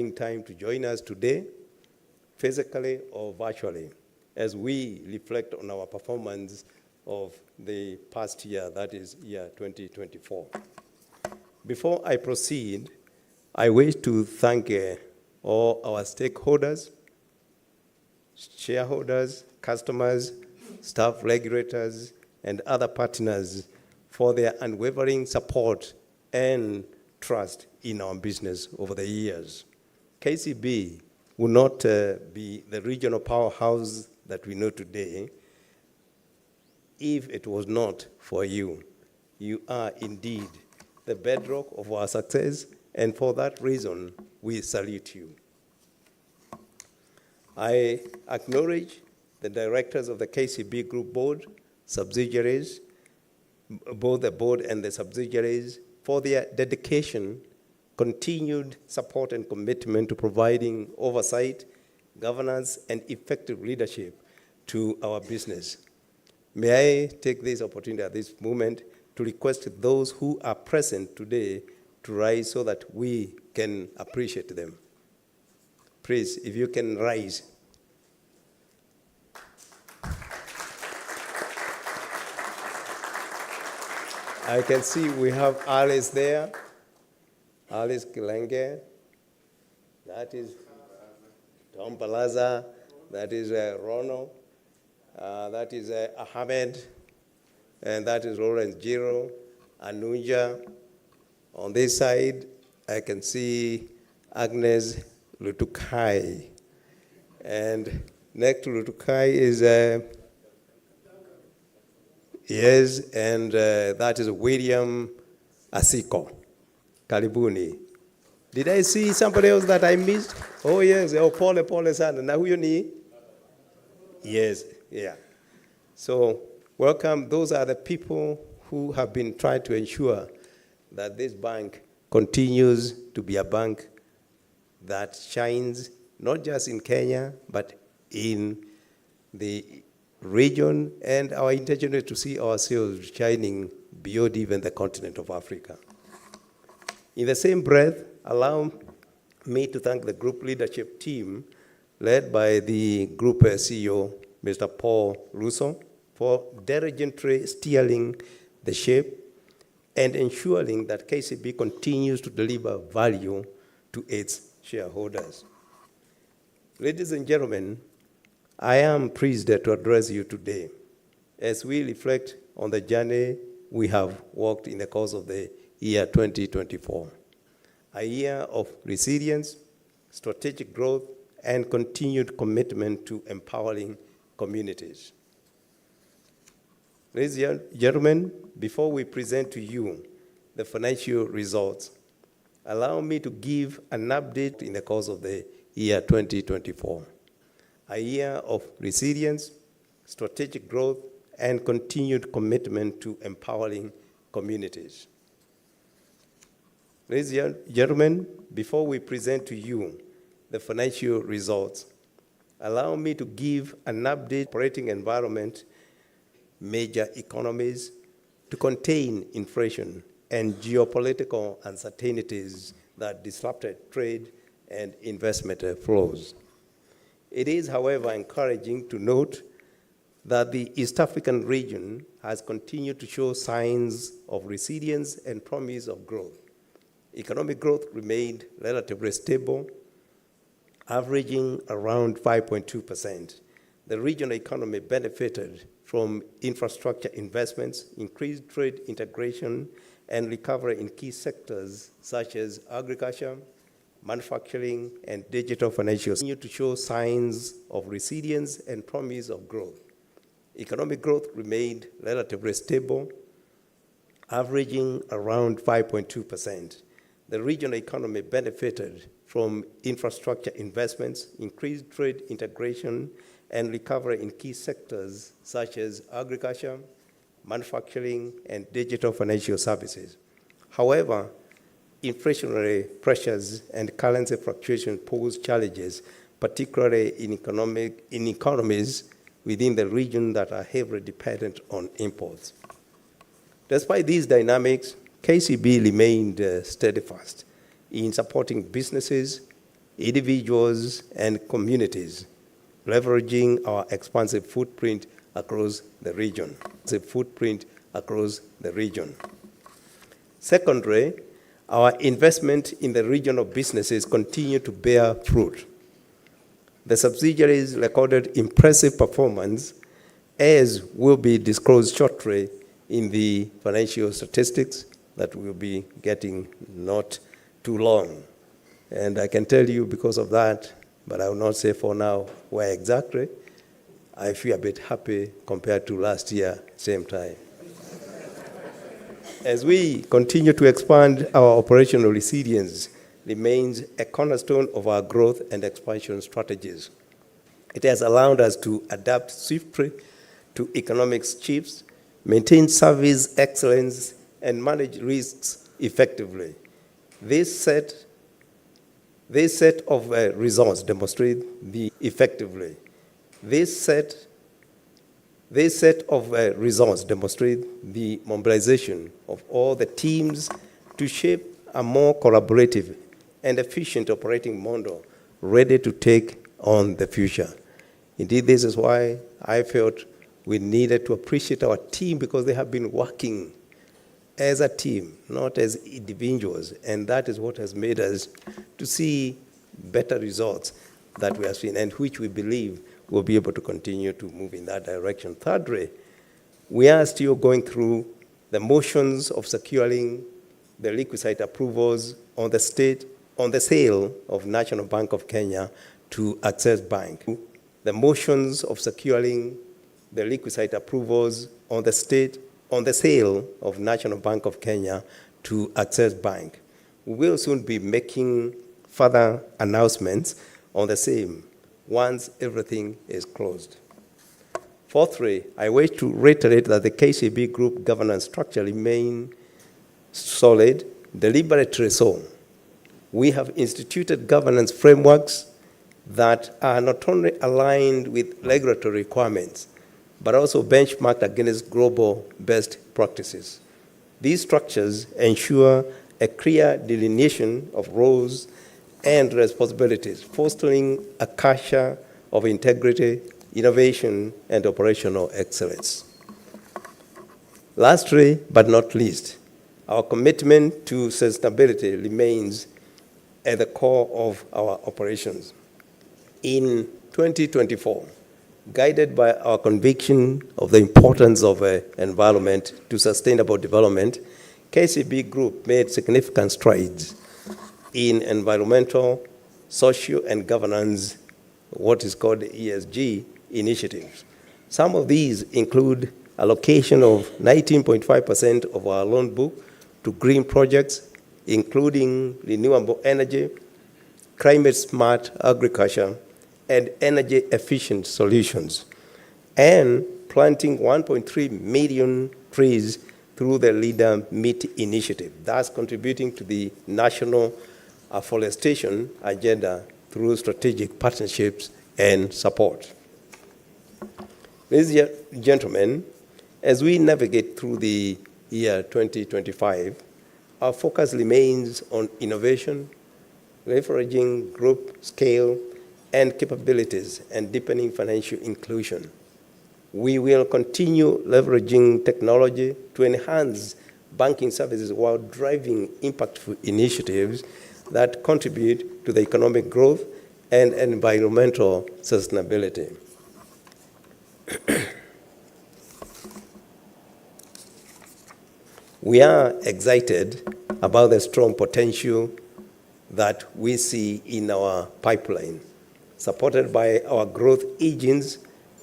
Time to join us today, physically or virtually, as we reflect on our performance of the past year, that is year 2024. Before I proceed, I wish to thank all our stakeholders, shareholders, customers, staff, regulators, and other partners for their unwavering support and trust in our business over the years. KCB will not be the regional powerhouse that we know today if it was not for you. You are indeed the bedrock of our success, and for that reason, we salute you. I acknowledge the directors of the KCB Group Board, subsidiaries, both the board and the subsidiaries, for their dedication, continued support and commitment to providing oversight, governance, and effective leadership to our business. May I take this opportunity at this moment to request those who are present today to rise so that we can appreciate them. Please, if you can rise. I can see we have Alice there. Alice Kilenge, that is Tom Balaza, that is Rono, that is Ahmed, and that is Lawrence Jiro, Anuja. On this side, I can see Agnes Lutukai. And next to Lutukai is, that is William Asiko. Karibuni. Did I see somebody else that I missed? Oh, yes. Oh, Pole sana. Na huyo ni? Yes, yeah. So, welcome. Those are the people who have been trying to ensure that this bank continues to be a bank that shines not just in Kenya, but in the region, and our intention is to see ourselves shining beyond even the continent of Africa. In the same breath, allow me to thank the group leadership team led by the group CEO, Mr. Paul Russo, for diligently steering the ship and ensuring that KCB continues to deliver value to its shareholders. Ladies and gentlemen, I am pleased to address you today as we reflect on the journey we have walked in the course of the year 2024, a year of resilience, strategic growth, and continued commitment to empowering communities. Ladies and gentlemen, before we present to you the financial results, allow me to give an update in the course of the year 2024, a year of resilience, strategic growth, and continued commitment to empowering communities. Ladies and gentlemen, before we present to you the financial results, allow me to give an update on operating environment, major economies, to contain inflation and geopolitical uncertainties that disrupted trade and investment flows. It is, however, encouraging to note that the East African region has continued to show signs of resilience and promise of growth. Economic growth remained relatively stable, averaging around 5.2%. The regional economy benefited from infrastructure investments, increased trade integration, and recovery in key sectors such as agriculture, manufacturing, and digital financial continue to show signs of resilience and promise of growth. Economic growth remained relatively stable, averaging around 5.2%. The regional economy benefited from infrastructure investments, increased trade integration, and recovery in key sectors such as agriculture, manufacturing, and digital financial services. However, inflationary pressures and currency fluctuation pose challenges, particularly in economies within the region that are heavily dependent on imports. Despite these dynamics, KCB remained steadfast in supporting businesses individuals, and communities, leveraging our expansive footprint across the region. Secondly, our investment in the regional businesses continue to bear fruit. The subsidiaries recorded impressive performance, as will be disclosed shortly in the financial statistics that we'll be getting not too long. And I can tell you because of that, but I will not say for now where exactly. I feel a bit happy compared to last year, same time. As we continue to expand, our operational resilience remains a cornerstone of our growth and expansion strategies. It has allowed us to adapt swiftly to economic shifts, maintain service excellence, and manage risks effectively. This set of results demonstrate the mobilization of all the teams to shape a more collaborative and efficient operating model ready to take on the future. Indeed, this is why I felt we needed to appreciate our team, because they have been working as a team, not as individuals, and that is what has made us to see better results that we have seen, and which we believe will be able to continue to move in that direction. Thirdly, we are still going through the motions of securing the liquid site approvals on the sale of National Bank of Kenya to Access Bank. The motions of securing the liquid site approvals on the sale of National Bank of Kenya to Access Bank. We will soon be making further announcements on the same once everything is closed. Fourthly, I wish to reiterate that the KCB Group governance structure remains solid, deliberately so. We have instituted governance frameworks that are not only aligned with regulatory requirements, but also benchmarked against global best practices. These structures ensure a clear delineation of roles and responsibilities, fostering a culture of integrity, innovation, and operational excellence. Lastly, but not least, our commitment to sustainability remains at the core of our operations. In 2024, guided by our conviction of the importance of environment to sustainable development, KCB Group made significant strides in environmental, social, and governance, what is called ESG initiatives. Some of these include allocation of 19.5% of our loan book to green projects, including renewable energy, climate-smart agriculture, and energy-efficient solutions, and planting 1.3 million trees through the Leader Meet initiative, thus contributing to the national afforestation agenda through strategic partnerships and support. Ladies and gentlemen, as we navigate through the year 2025, our focus remains on innovation, leveraging group scale and capabilities, and deepening financial inclusion. We will continue leveraging technology to enhance banking services while driving impactful initiatives that contribute to the economic growth and environmental sustainability. We are excited about the strong potential that we see in our pipeline, supported by our growth agents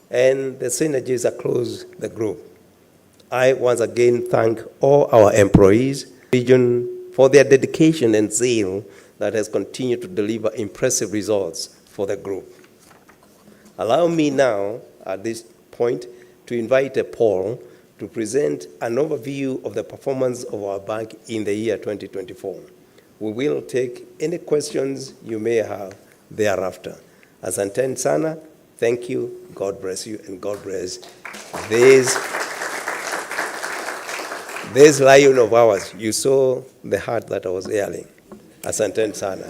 and the synergies across the group. I once again thank all our employees for their dedication and zeal that has continued to deliver impressive results for the group. Allow me now, at this point, to invite Paul to present an overview of the performance of our bank in the year 2024. We will take any questions you may have thereafter. Asanteni sana, thank you, God bless you, and God bless this lion of ours. You saw the heart that I was ailing. Asanteni sana.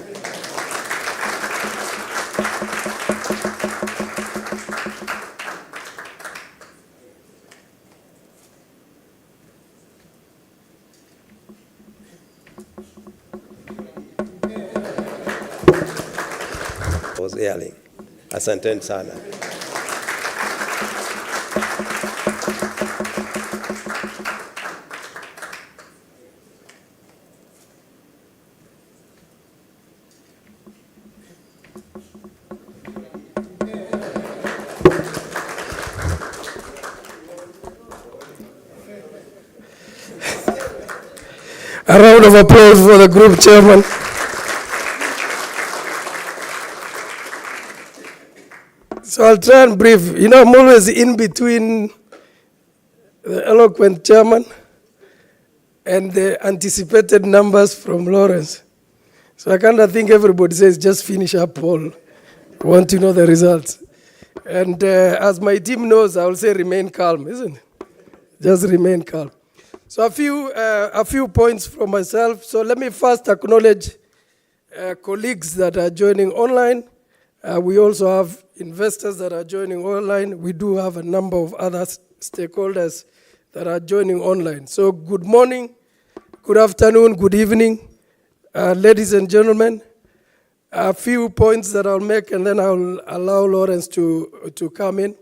was ailing. Asanteni sana. A round of applause for the group chairman. So I'll try and brief. You know, I'm always in between the eloquent chairman and the anticipated numbers from Lawrence. So I kind of think everybody says, just finish up, Paul. I want to know the results. And as my team knows, I will say remain calm, isn't it? Just remain calm. So a few points from myself. So let me first acknowledge colleagues that are joining online. We also have investors that are joining online. We do have a number of other stakeholders that are joining online. So good morning, good afternoon, good evening, ladies and gentlemen. A few points that I'll make, and then I'll allow Lawrence to come in.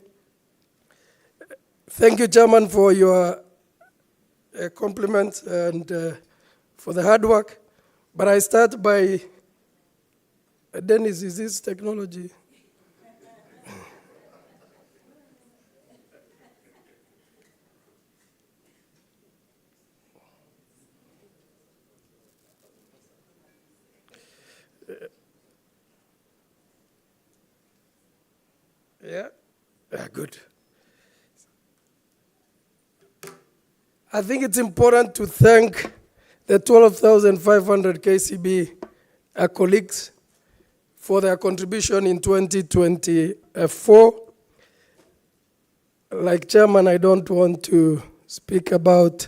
Thank you, Chairman, for your compliments and for the hard work. But I start by, Dennis, is this technology? Yeah, good. I think it's important to thank the 12,500 KCB colleagues for their contribution in 2024. Like chairman, I don't want to speak about,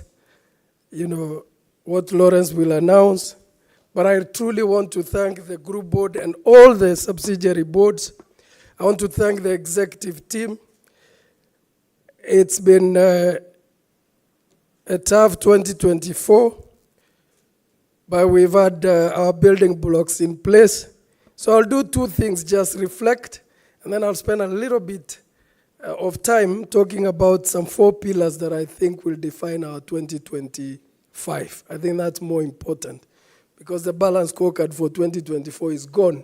what Lawrence will announce, but I truly want to thank the group board and all the subsidiary boards. I want to thank the executive team. It's been a tough 2024, but we've had our building blocks in place. So I'll do two things, just reflect, and then I'll spend a little bit of time talking about some 4 pillars that I think will define our 2025. I think that's more important because the balance scorecard for 2024 is gone.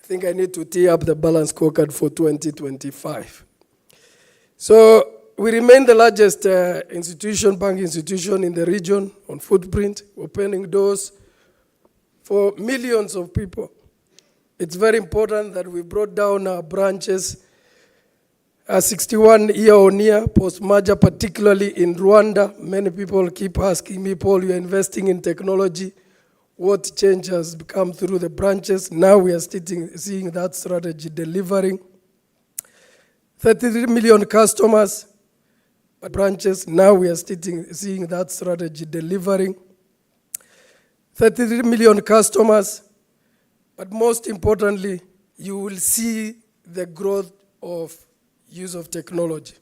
I think I need to tee up the balance scorecard for 2025. So we remain the largest bank institution in the region on footprint, opening doors for millions of people. It's very important that we brought down our branches 61 year-on-year post-merger, particularly in Rwanda. Many people keep asking me, Paul, you're investing in technology. What change has come through the branches? Now we are seeing that strategy delivering. 33 million customers at branches. Now we are seeing that strategy delivering. 33 million customers. But most importantly, you will see the growth of use of technology.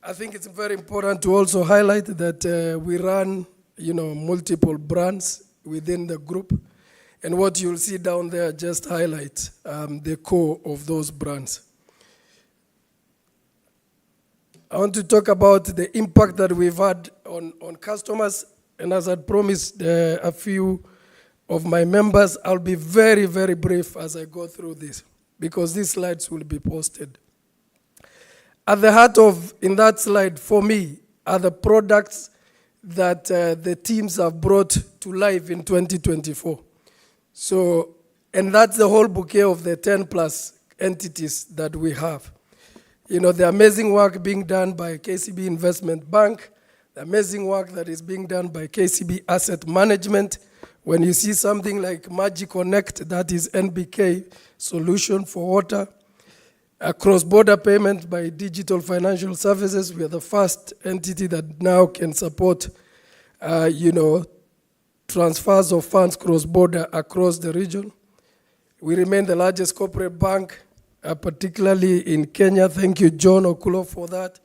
I think it's very important to also highlight that we run, multiple brands within the group. And what you'll see down there just highlights the core of those brands. I want to talk about the impact that we've had on customers. And as I promised a few of my members, I'll be very, very brief as I go through this, because these slides will be posted. At the heart of, in that slide, for me, are the products that the teams have brought to life in 2024. So, and that's the whole bouquet of the 10 plus entities that we have. The amazing work being done by KCB Investment Bank, the amazing work that is being done by KCB Asset Management. When you see something like Magic Connect, that is NBK solution for water, a cross-border payment by Digital Financial Services. We are the first entity that now can support, transfers of funds cross-border across the region. We remain the largest corporate bank, particularly in Kenya. Thank you, John Okulo, for that.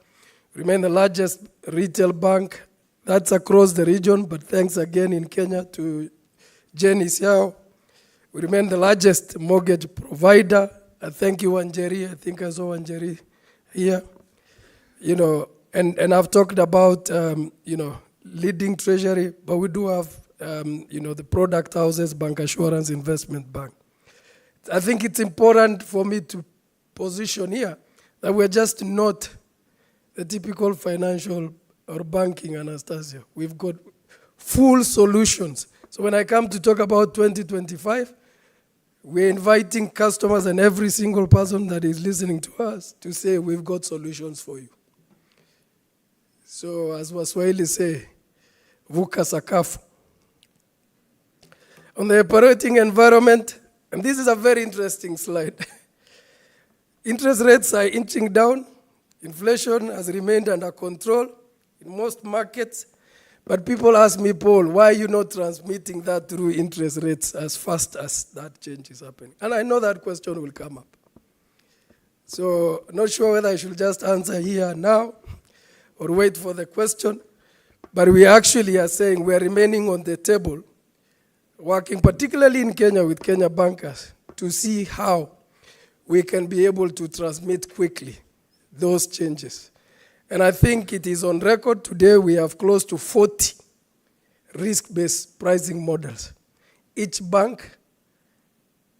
We remain the largest retail bank. That's across the region, but thanks again in Kenya to Jenny Siao. We remain the largest mortgage provider Thank you, Wanjeri. I think I saw Wanjeri here. You know, and I've talked about, leading treasury, but we do have, the product houses, bank assurance, investment bank. I think it's important for me to position here that we're just not the typical financial or banking Anastasia. We've got full solutions. So when I come to talk about 2025, we're inviting customers and every single person that is listening to us to say, we've got solutions for you. So as Waswahili say, vuka sakafu. On the operating environment, and this is a very interesting slide. Interest rates are inching down. Inflation has remained under control in most markets. But people ask me, Paul, why are you not transmitting that through interest rates as fast as that change is happening? And I know that question will come up. So not sure whether I should just answer here now or wait for the question. But we actually are saying we are remaining on the table, working particularly in Kenya with Kenya bankers to see how we can be able to transmit quickly those changes. And I think it is on record today we have close to 40 risk-based pricing models. Each bank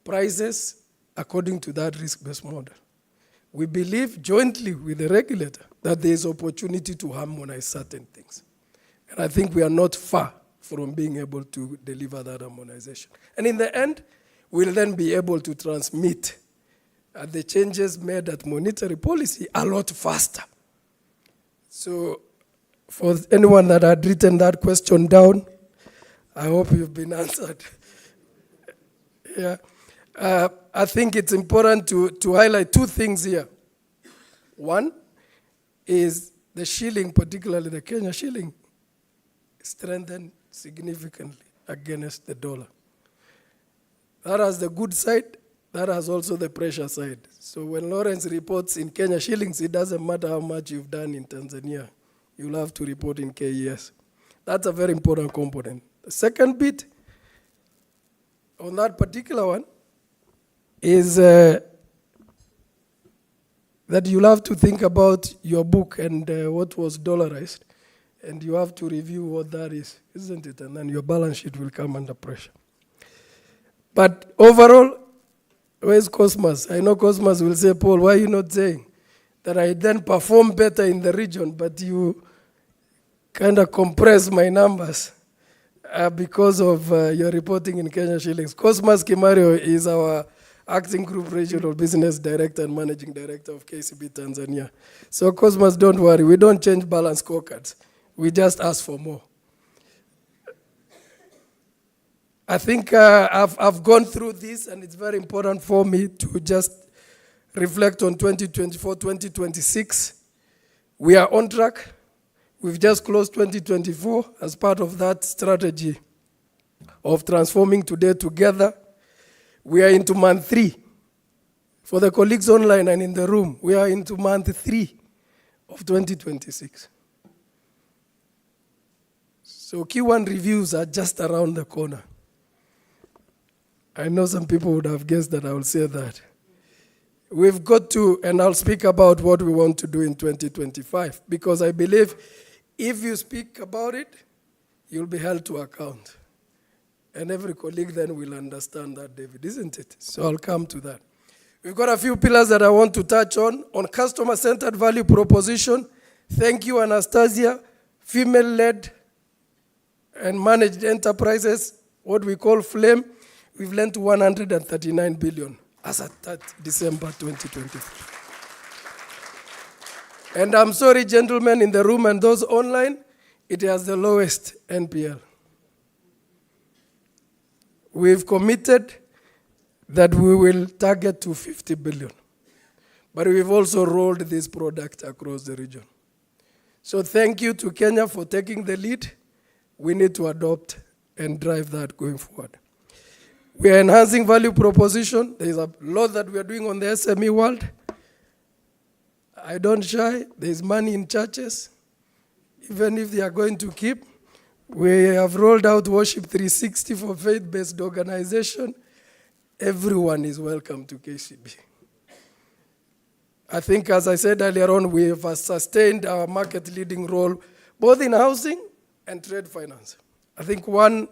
prices according to that risk-based model. We believe jointly with the regulator that there is opportunity to harmonize certain things. And I think we are not far from being able to deliver that harmonization. And in the end, we'll then be able to transmit the changes made at monetary policy a lot faster. So for anyone that had written that question down, I hope you've been answered. Yeah, I think it's important to highlight two things here. One is the shilling, particularly the Kenya shilling, strengthened significantly against the dollar. That has the good side, that has also the pressure side. So when Lawrence reports in Kenya shillings, it doesn't matter how much you've done in Tanzania. You'll have to report in KES. That's a very important component. The second bit on that particular one is that you'll have to think about your book and what was dollarized, and you have to review what that is, isn't it? And then your balance sheet will come under pressure. But overall, where's Cosmas? I know Cosmas will say, Paul, why are you not saying that I then perform better in the region, but you kind of compress my numbers because of your reporting in Kenya shillings? Cosmas Kimario is our Acting Group Regional Business Director and Managing Director of KCB Tanzania. So Cosmas, don't worry, we don't change balance scorecards. We just ask for more. I think I've gone through this, and it's very important for me to just reflect on 2024, 2026. We are on track. We've just closed 2024 as part of that strategy of transforming today together. We are into month 3. For the colleagues online and in the room, we are into month 3 of 2026. So Q1 reviews are just around the corner. I know some people would have guessed that I will say that. We've got to, and I'll speak about what we want to do in 2025, because I believe if you speak about it, you'll be held to account. And every colleague then will understand that, David, isn't it? So I'll come to that. We've got a few pillars that I want to touch on customer-centered value proposition. Thank you, Anastasia. Female-led and managed enterprises, what we call FLAME. We've lent 139 billion as at December 2023. And I'm sorry, gentlemen in the room and those online, it has the lowest NPL. We've committed that we will target to 50 billion. But we've also rolled this product across the region. So thank you to Kenya for taking the lead. We need to adopt and drive that going forward. We are enhancing value proposition. There is a lot that we are doing on the SME world. I don't shy. There is money in churches. Even if they are going to keep, we have rolled out Worship 360 for faith-based organization. Everyone is welcome to KCB. I think, as I said earlier on, we have sustained our market-leading role both in housing and trade finance. I think one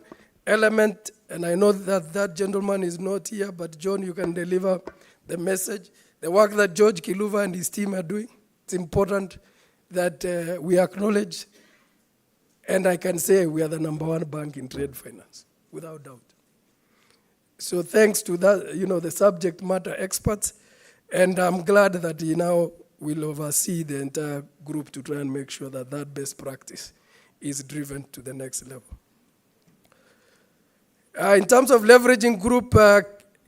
element, and I know that that gentleman is not here, but John, you can deliver the message. The work that George Kiluva and his team are doing, it's important that we acknowledge, and I can say we are the #1 bank in trade finance, without doubt. So thanks to that, the subject matter experts, and I'm glad that he now will oversee the entire group to try and make sure that that best practice is driven to the next level. In terms of leveraging group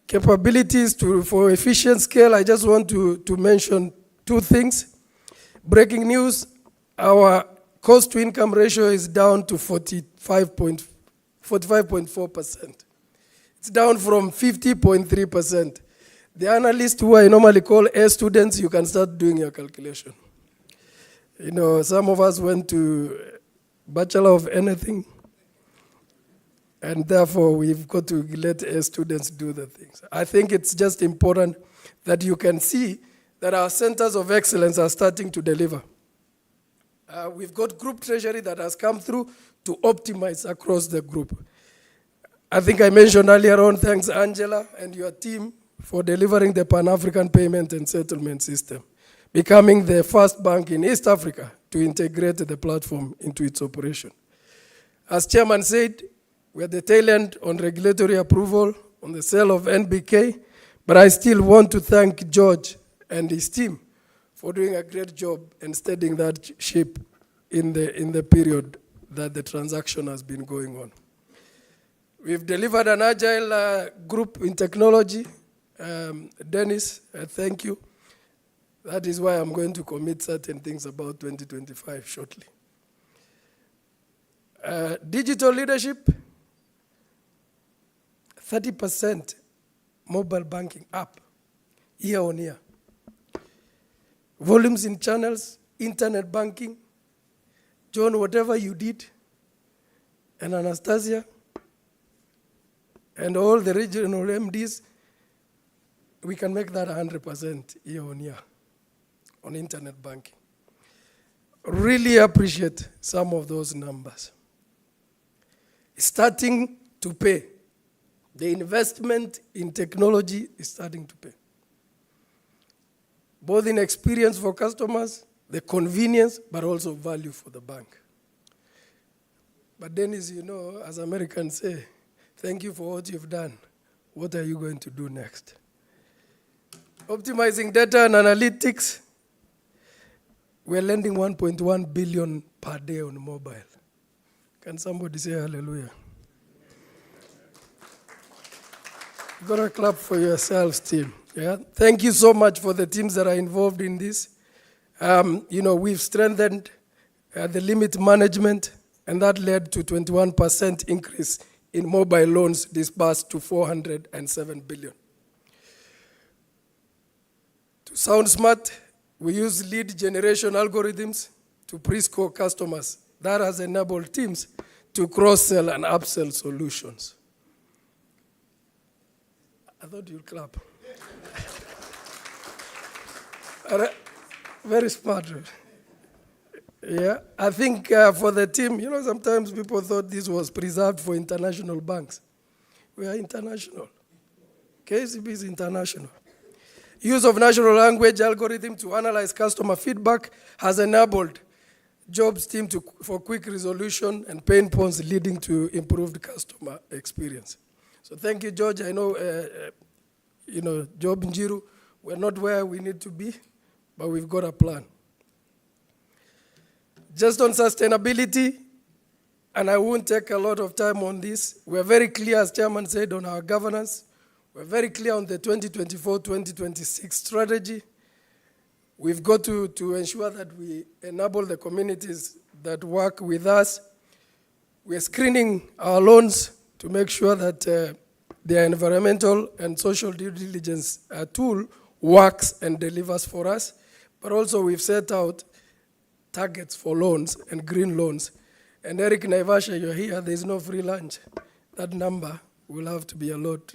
capabilities for efficient scale, I just want to mention two things. Breaking news, our cost-to-income ratio is down to 45.4%. It's down from 50.3%. The analysts who I normally call A students, you can start doing your calculation. Some of us went to Bachelor of anything, and therefore we've got to let A students do the things. I think it's just important that you can see that our centers of excellence are starting to deliver. We've got group treasury that has come through to optimize across the group. I think I mentioned earlier on, thanks Angela and your team for delivering the Pan-African Payment and Settlement System, becoming the first bank in East Africa to integrate the platform into its operation. As Chairman said, we're at the tail end on regulatory approval on the sale of NBK, but I still want to thank George and his team for doing a great job and steadying that ship in the period that the transaction has been going on. We've delivered an agile group in technology. Dennis, thank you. That is why I'm going to commit certain things about 2025 shortly. Digital leadership, 30% mobile banking up year on year. Volumes in channels, internet banking. John, whatever you did, and Anastasia, and all the regional MDs, we can make that 100% year on year on internet banking. Really appreciate some of those numbers. It's starting to pay. The investment in technology is starting to pay. Both in experience for customers, the convenience, but also value for the bank. But Dennis, as Americans say, thank you for what you've done. What are you going to do next? Optimizing data and analytics. We're lending 1.1 billion per day on mobile. Can somebody say hallelujah? You've got to clap for yourselves, team. Yeah? Thank you so much for the teams that are involved in this. We've strengthened the limit management, and that led to 21% increase in mobile loans disbursed to 407 billion. To sound smart, we use lead generation algorithms to pre-score customers. That has enabled teams to cross-sell and upsell solutions. I thought you'd clap. Very smart. Yeah, I think for the team, sometimes people thought this was preserved for international banks. We are international. KCB is international. Use of natural language algorithm to analyze customer feedback has enabled Job's team for quick resolution and pain points leading to improved customer experience. So thank you, George. I know, Job Njiru, we're not where we need to be, but we've got a plan. Just on sustainability, and I won't take a lot of time on this, we're very clear, as Chairman said, on our governance. We're very clear on the 2024-2026 strategy. We've got to ensure that we enable the communities that work with us. We're screening our loans to make sure that the environmental and social due diligence tool works and delivers for us. But also we've set out targets for loans and green loans. And Eric Naivasha, you're here, there's no free lunch. That number will have to be a lot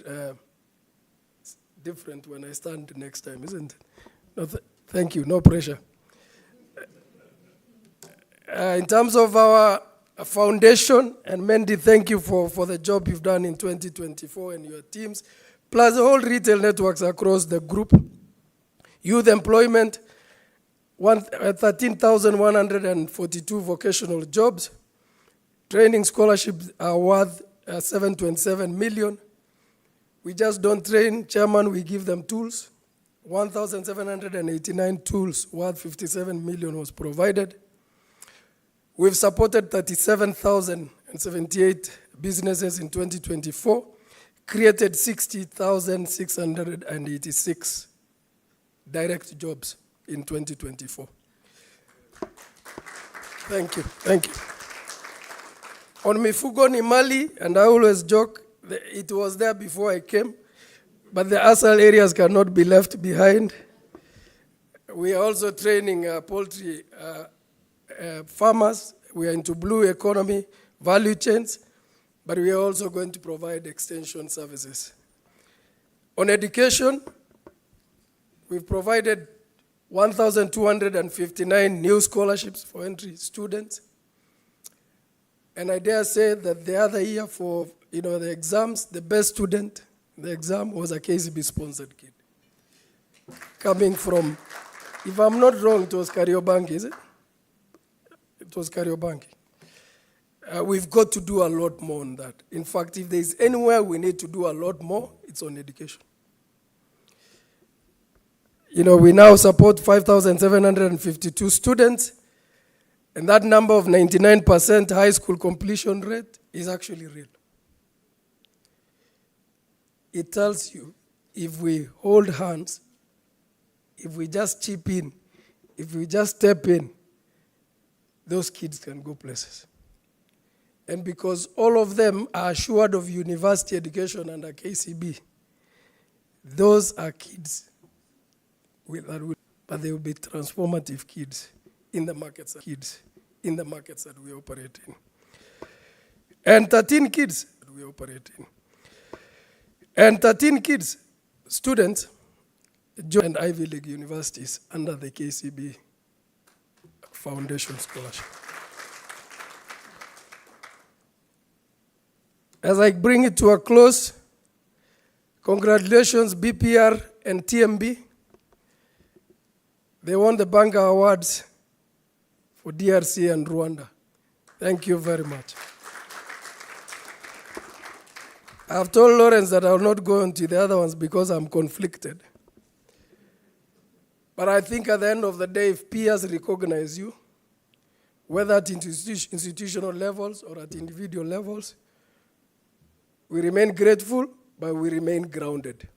different when I stand next time, isn't it? No, Thank you, no pressure. In terms of our foundation, and Mendy, thank you for the job you've done in 2024 and your teams, plus the whole retail networks across the group. Youth employment, 13,142 vocational jobs. Training scholarships are worth 727 million. We just don't train, Chairman, we give them tools. 1,789 tools worth 57 million was provided. We've supported 37,078 businesses in 2024, created 60,686 direct jobs in 2024. Thank you. On Mifugo ni Mali, and I always joke, it was there before I came, but the ASAL areas cannot be left behind. We are also training poultry farmers. We are into blue economy, value chains, but we are also going to provide extension services. On education, we've provided 1,259 new scholarships for entry students. And I dare say that the other year for the exams, the best student in the exam was a KCB-sponsored kid. Coming from, if I'm not wrong, it was Kariobangi, is it? It was Kariobangi. We've got to do a lot more on that. In fact, if there's anywhere we need to do a lot more, it's on education. We now support 5,752 students, and that number of 99% high school completion rate is actually real. It tells you, if we hold hands, if we just chip in, if we just step in, those kids can go places. And because all of them are assured of university education under KCB, those are kids but they will be transformative kids in the markets that we operate in. And 13 kids that we operate in. And 13 kids, students, joined Ivy League universities under the KCB Foundation Scholarship. As I bring it to a close, congratulations BPR and TMB. They won the Banga Awards for DRC and Rwanda. Thank you very much. I've told Lawrence that I will not go into the other ones because I'm conflicted. But I think at the end of the day, if peers recognize you, whether at institutional levels or at individual levels, we remain grateful, but we remain grounded.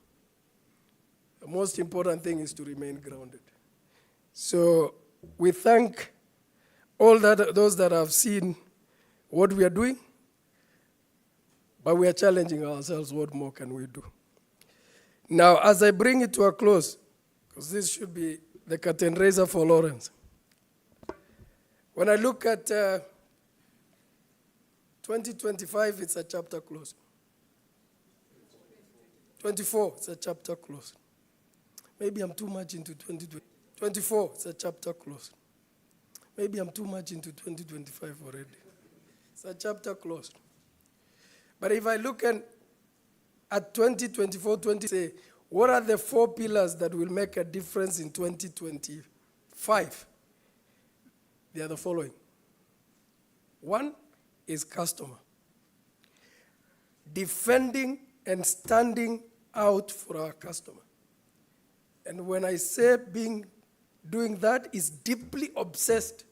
The most important thing is to remain grounded. So we thank all those that have seen what we are doing, but we are challenging ourselves, what more can we do? Now, as I bring it to a close, because this should be the curtain raiser for Lawrence. When I look at 2025, it's a chapter close. 24, it's a chapter close. Maybe I'm too much into 2020. 24, it's a chapter close. Maybe I'm too much into 2025 already. It's a chapter closed. But if I look at 2024, say, what are the 4 pillars that will make a difference in 2025? They are the following. 1 is customer. Defending and standing out for our customer. And when I say doing that, is deeply obsessed.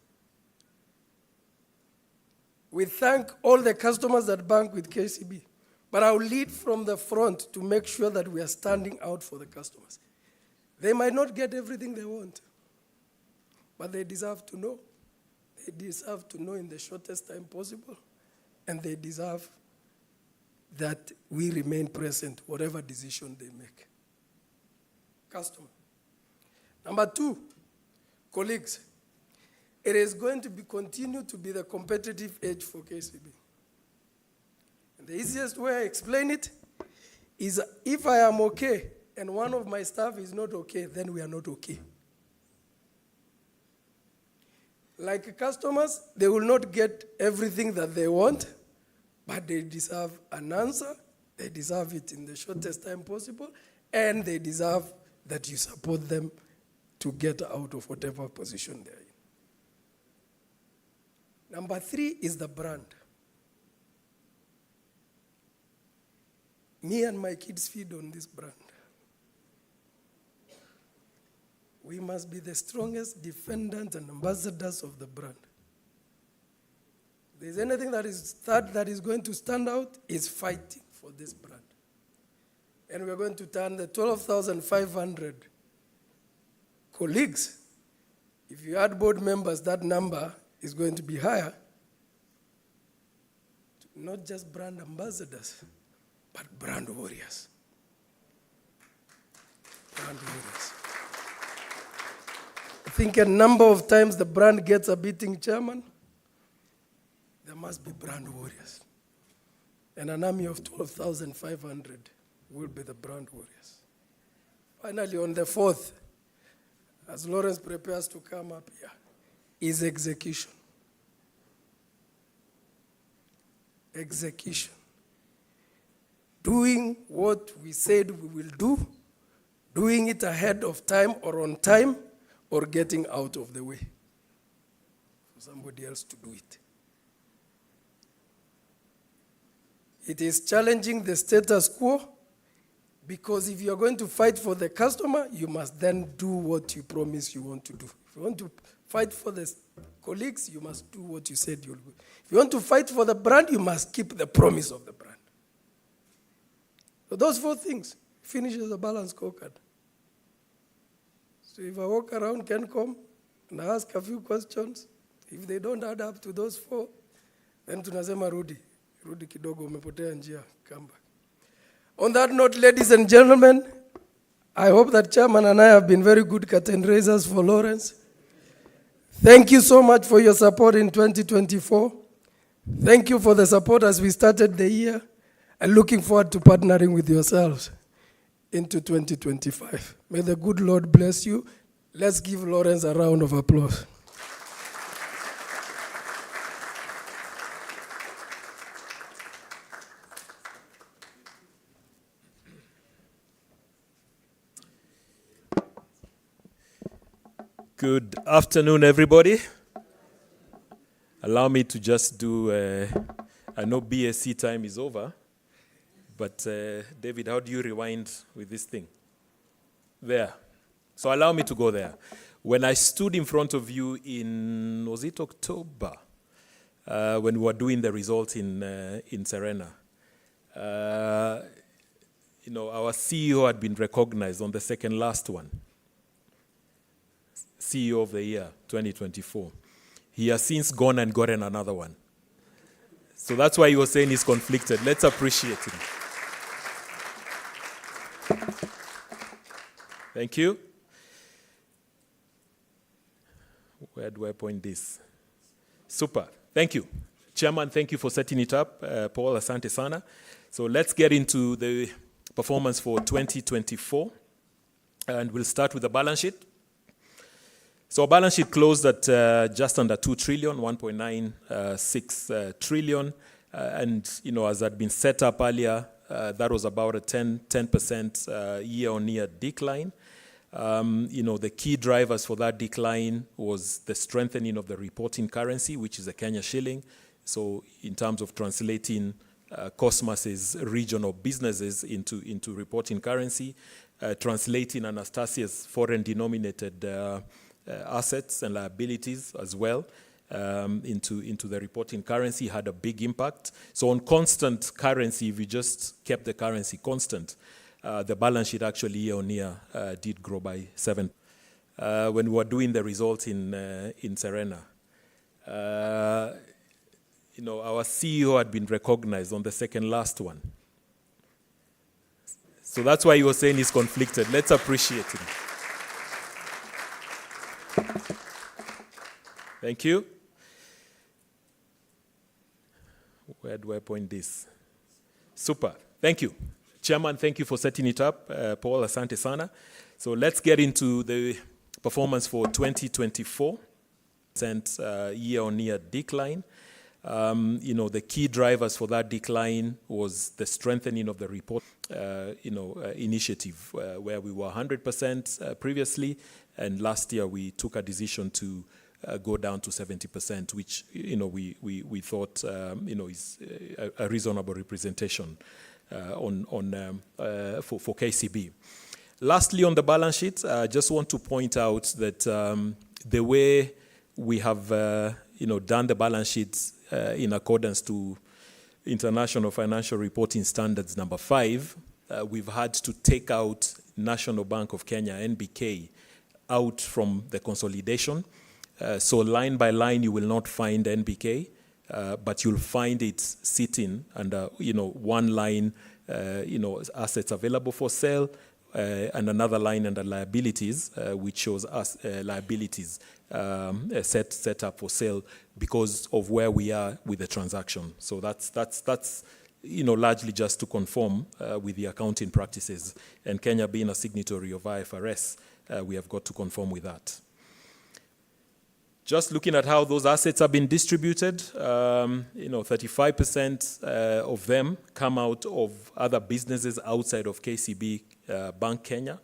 We thank all the customers that bank with KCB, but I'll lead from the front to make sure that we are standing out for the customers. They might not get everything they want, but they deserve to know. They deserve to know in the shortest time possible, and they deserve that we remain present, whatever decision they make. Customer. Number 2, colleagues. It is going to continue to be the competitive edge for KCB. And the easiest way I explain it is if I am okay and one of my staff is not okay, then we are not okay. Like customers, they will not get everything that they want, but they deserve an answer. They deserve it in the shortest time possible, and they deserve that you support them to get out of whatever position they're in. Number 3 is the brand. Me and my kids feed on this brand. We must be the strongest defendants and ambassadors of the brand. If there's anything that is going to stand out, is fighting for this brand. And we're going to turn the 12,500 colleagues. If you add board members, that number is going to be higher. Not just brand ambassadors, but brand warriors. Brand warriors. I think a number of times the brand gets a beating chairman. There must be brand warriors. And an army of 12,500 will be the brand warriors. Finally, on the 4th, as Lawrence prepares to come up here, is execution. Execution. Doing what we said we will do, doing it ahead of time or on time, or getting out of the way for somebody else to do it. It is challenging the status quo, because if you are going to fight for the customer, you must then do what you promise you want to do. If you want to fight for the colleagues, you must do what you said you'll do. If you want to fight for the brand, you must keep the promise of the brand. So those 4 things finishes a balanced scorecard. So if I walk around Kencom and ask a few questions, if they don't add up to those 4, then tunasema rudi kidogo, umepotea njia, come back. On that note, ladies and gentlemen, I hope that Chairman and I have been very good curtain raisers for Lawrence. Thank you so much for your support in 2024. Thank you for the support as we started the year, and looking forward to partnering with yourselves into 2025. May the good Lord bless you. Let's give Lawrence a round of applause. Good afternoon, everybody. Allow me to just do, I know BSc time is over, but David, how do you rewind with this thing? There. So allow me to go there. When I stood in front of you in, was it October, when we were doing the results in Serena, our CEO had been recognized on the second last one. CEO of the year, 2024. He has since gone and gotten another one. So that's why he was saying he's conflicted. Let's appreciate him. Thank you. Where do I point this? Super. Thank you. Chairman, thank you for setting it up. Paul, asante sana. So let's get into the performance for 2024. And we'll start with the balance sheet. So our balance sheet closed at just under 2 trillion, 1.96 trillion. And, as had been set up earlier, that was about a 10% year-on-year decline. The key drivers for that decline was the strengthening of the reporting currency, which is the Kenya shilling. So in terms of translating Cosmas's regional businesses into reporting currency, translating Anastasia's foreign-denominated assets and liabilities as well into the reporting currency had a big impact. So on constant currency, if you just kept the currency constant, the balance sheet actually year-on-year did grow by 7%. When we were doing the results in Serena, our CEO had been recognized on the second last one. So that's why he was saying he's conflicted. Let's appreciate him. Thank you. Where do I point this? Super. Thank you. Chairman, thank you for setting it up. Paul, asante sana. So let's get into the performance for 2024. year-on-year decline. The key drivers for that decline was the strengthening of the report, initiative, where we were 100% previously, and last year we took a decision to go down to 70%, which we thought is a reasonable representation for KCB. Lastly, on the balance sheet, I just want to point out that the way we have done the balance sheet in accordance to International Financial Reporting Standards number 5, we've had to take out National Bank of Kenya, NBK, out from the consolidation. So line by line, you will not find NBK, but you'll find it sitting under, one line, assets available for sale, and another line under liabilities, which shows us liabilities set up for sale because of where we are with the transaction. So that's largely just to conform with the accounting practices. And Kenya being a signatory of IFRS, we have got to conform with that. Just looking at how those assets have been distributed, 35% of them come out of other businesses outside of KCB Bank Kenya.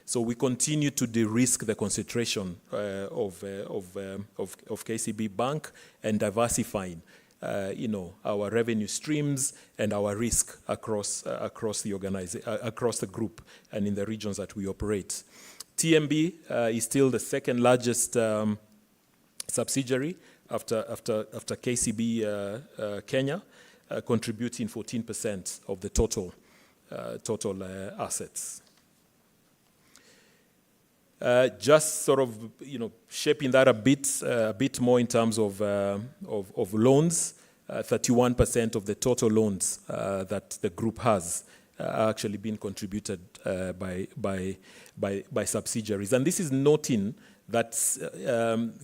So we continue to de-risk the concentration of KCB Bank and diversifying, our revenue streams and our risk across the group and in the regions that we operate. TMB is still the second largest subsidiary after KCB Kenya, contributing 14% of the total assets. Just sort of shaping that a bit more in terms of loans. 31% of the total loans that the group has are actually being contributed by subsidiaries, and this is noting that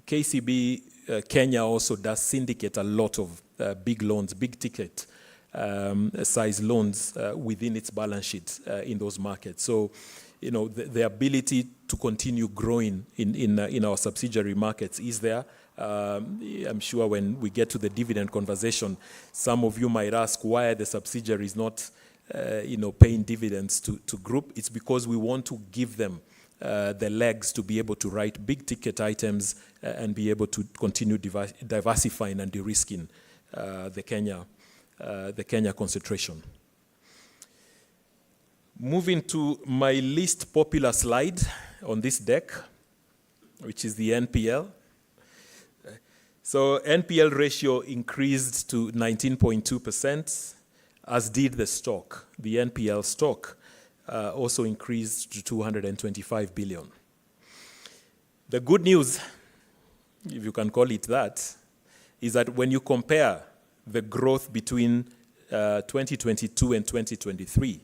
KCB Kenya also does syndicate a lot of big loans, big ticket size loans within its balance sheet in those markets. So, the ability to continue growing in our subsidiary markets is there. I'm sure when we get to the dividend conversation, some of you might ask why are the subsidiaries not, paying dividends to group. It's because we want to give them the legs to be able to write big ticket items and be able to continue diversifying and de-risking the Kenya concentration. Moving to my least popular slide on this deck, which is the NPL. So NPL ratio increased to 19.2%, as did the stock. The NPL stock also increased to 225 billion. The good news, if you can call it that, is that when you compare the growth between 2022 and 2023,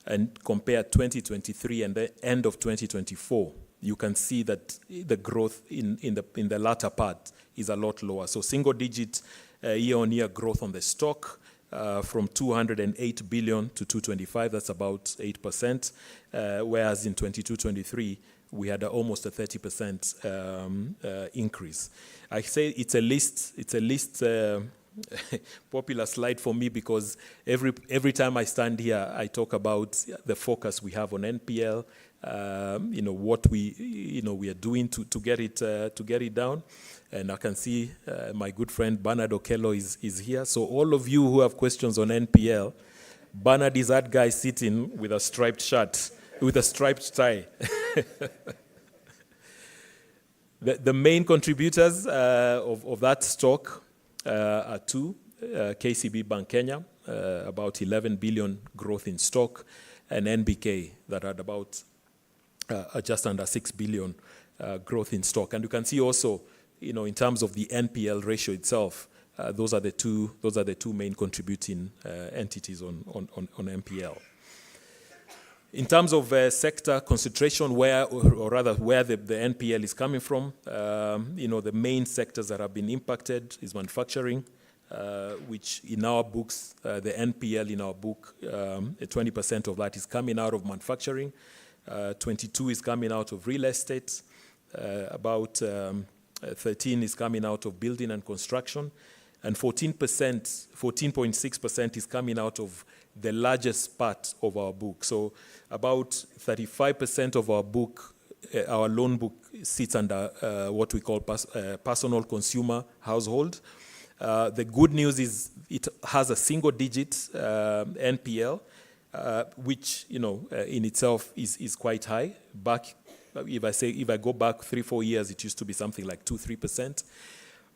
and compare 2023 and the end of 2024, you can see that the growth in the latter part is a lot lower. So single-digit year-on-year growth on the stock from 208 billion to 225, that's about 8%, whereas in 22-23, we had almost a 30% increase. I say it's a least popular slide for me because every time I stand here, I talk about the focus we have on NPL, what we are doing to get it down. And I can see my good friend Bernard Okello is here. So all of you who have questions on NPL, Bernard is that guy sitting with a striped shirt, with a striped tie. The main contributors of that stock are two, KCB Bank Kenya, about 11 billion growth in stock, and NBK that had about just under 6 billion growth in stock. And you can see also, in terms of the NPL ratio itself, those are the two main contributing entities on NPL. In terms of sector concentration, where the NPL is coming from, the main sectors that have been impacted is manufacturing, which in our books, the NPL in our book, 20% of that is coming out of manufacturing, 22% is coming out of real estate, about 13 is coming out of building and construction, and 14.6% is coming out of the largest part of our book. So about 35% of our book, our loan book, sits under what we call personal consumer household. The good news is it has a single-digit NPL, which in itself is quite high. If I go back 3-4 years, it used to be something like 2-3%.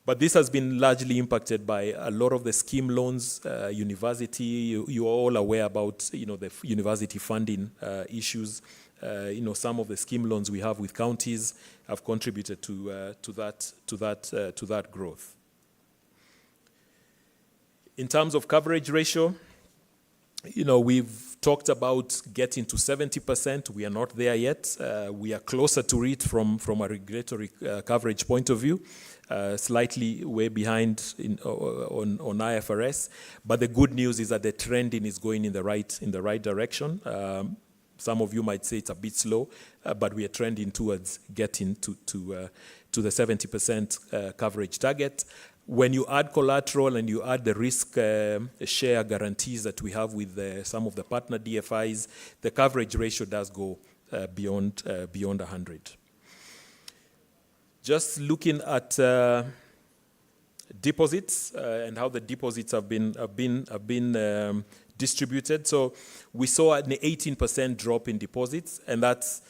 But this has been largely impacted by a lot of the scheme loans, university. You are all aware about the university funding issues. Some of the scheme loans we have with counties have contributed to that growth. In terms of coverage ratio, we've talked about getting to 70%. We are not there yet. We are closer to it from a regulatory coverage point of view, slightly way behind on IFRS. But the good news is that the trending is going in the right direction. Some of you might say it's a bit slow, but we are trending towards getting to the 70% coverage target. When you add collateral and you add the risk share guarantees that we have with some of the partner DFIs, the coverage ratio does go beyond 100. Just looking at deposits and how the deposits have been distributed. So we saw an 18% drop in deposits, and that's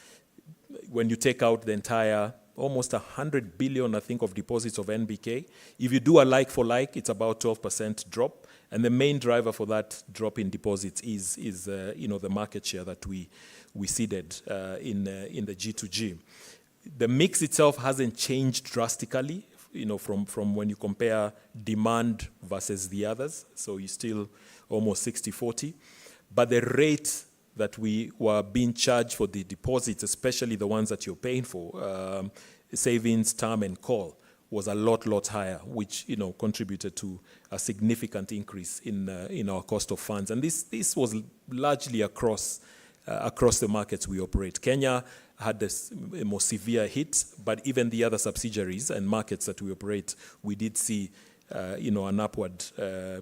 when you take out the entire almost 100 billion, I think, of deposits of NBK. If you do a like-for-like, it's about 12% drop. And the main driver for that drop in deposits is the market share that we ceded in the G2G. The mix itself hasn't changed drastically, from when you compare demand versus the others. So you're still almost 60-40. But the rate that we were being charged for the deposits, especially the ones that you're paying for, savings, term, and call, was a lot higher, which contributed to a significant increase in our cost of funds. And this was largely across the markets we operate. Kenya had a more severe hit, but even the other subsidiaries and markets that we operate, we did see an upward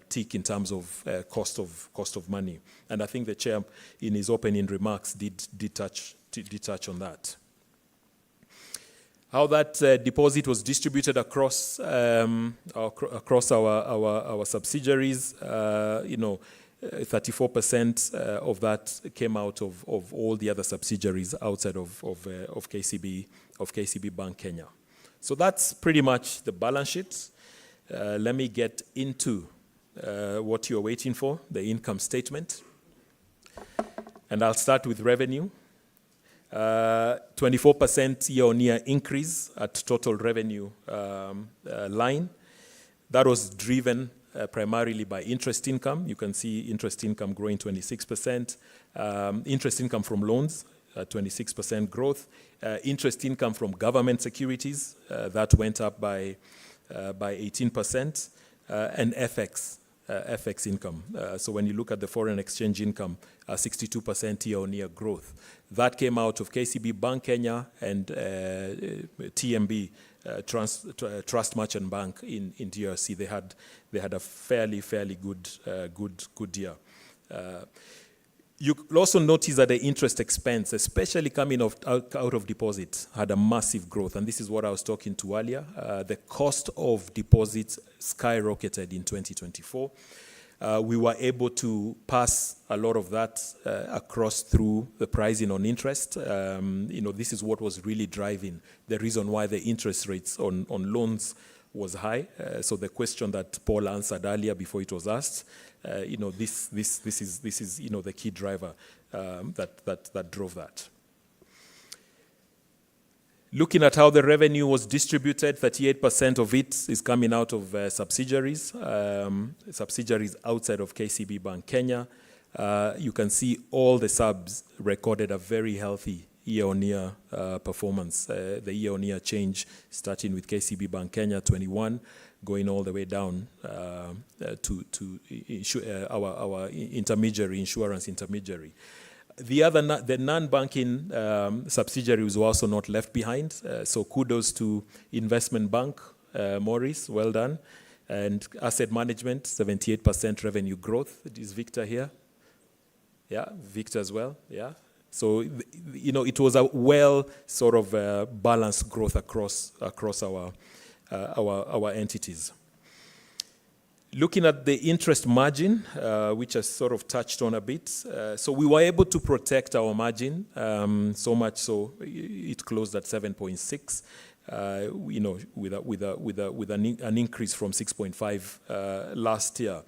tick in terms of cost of money. And I think the chair, in his opening remarks, did touch on that. How that deposit was distributed across our subsidiaries, 34% of that came out of all the other subsidiaries outside of KCB Bank Kenya. So that's pretty much the balance sheet. Let me get into what you're waiting for, the income statement. And I'll start with revenue. 24% year-on-year increase at total revenue line. That was driven primarily by interest income. You can see interest income growing 26%. Interest income from loans, 26% growth. Interest income from government securities, that went up by 18%. And FX income. So when you look at the foreign exchange income, 62% year-on-year growth. That came out of KCB Bank Kenya and TMB, Trust Merchant Bank in DRC. They had a fairly good year. You also notice that the interest expense, especially coming out of deposit, had a massive growth. And this is what I was talking to earlier. The cost of deposits skyrocketed in 2024. We were able to pass a lot of that across through the pricing on interest. This is what was really driving the reason why the interest rates on loans was high. So the question that Paul answered earlier before it was asked, this is the key driver that drove that. Looking at how the revenue was distributed, 38% of it is coming out of subsidiaries outside of KCB Bank Kenya. You can see all the subs recorded a very healthy year-on-year performance. The year-on-year change starting with KCB Bank Kenya 21, going all the way down to our intermediary, insurance intermediary. The non-banking subsidiary was also not left behind. So kudos to Investment Bank, Maurice, well done. And asset management, 78% revenue growth. Is Victor here? Yeah, Victor as well, yeah. So, it was a well sort of balanced growth across our entities. Looking at the interest margin, which I sort of touched on a bit, so we were able to protect our margin, so much so it closed at 7.6, with an increase from 6.5 last year.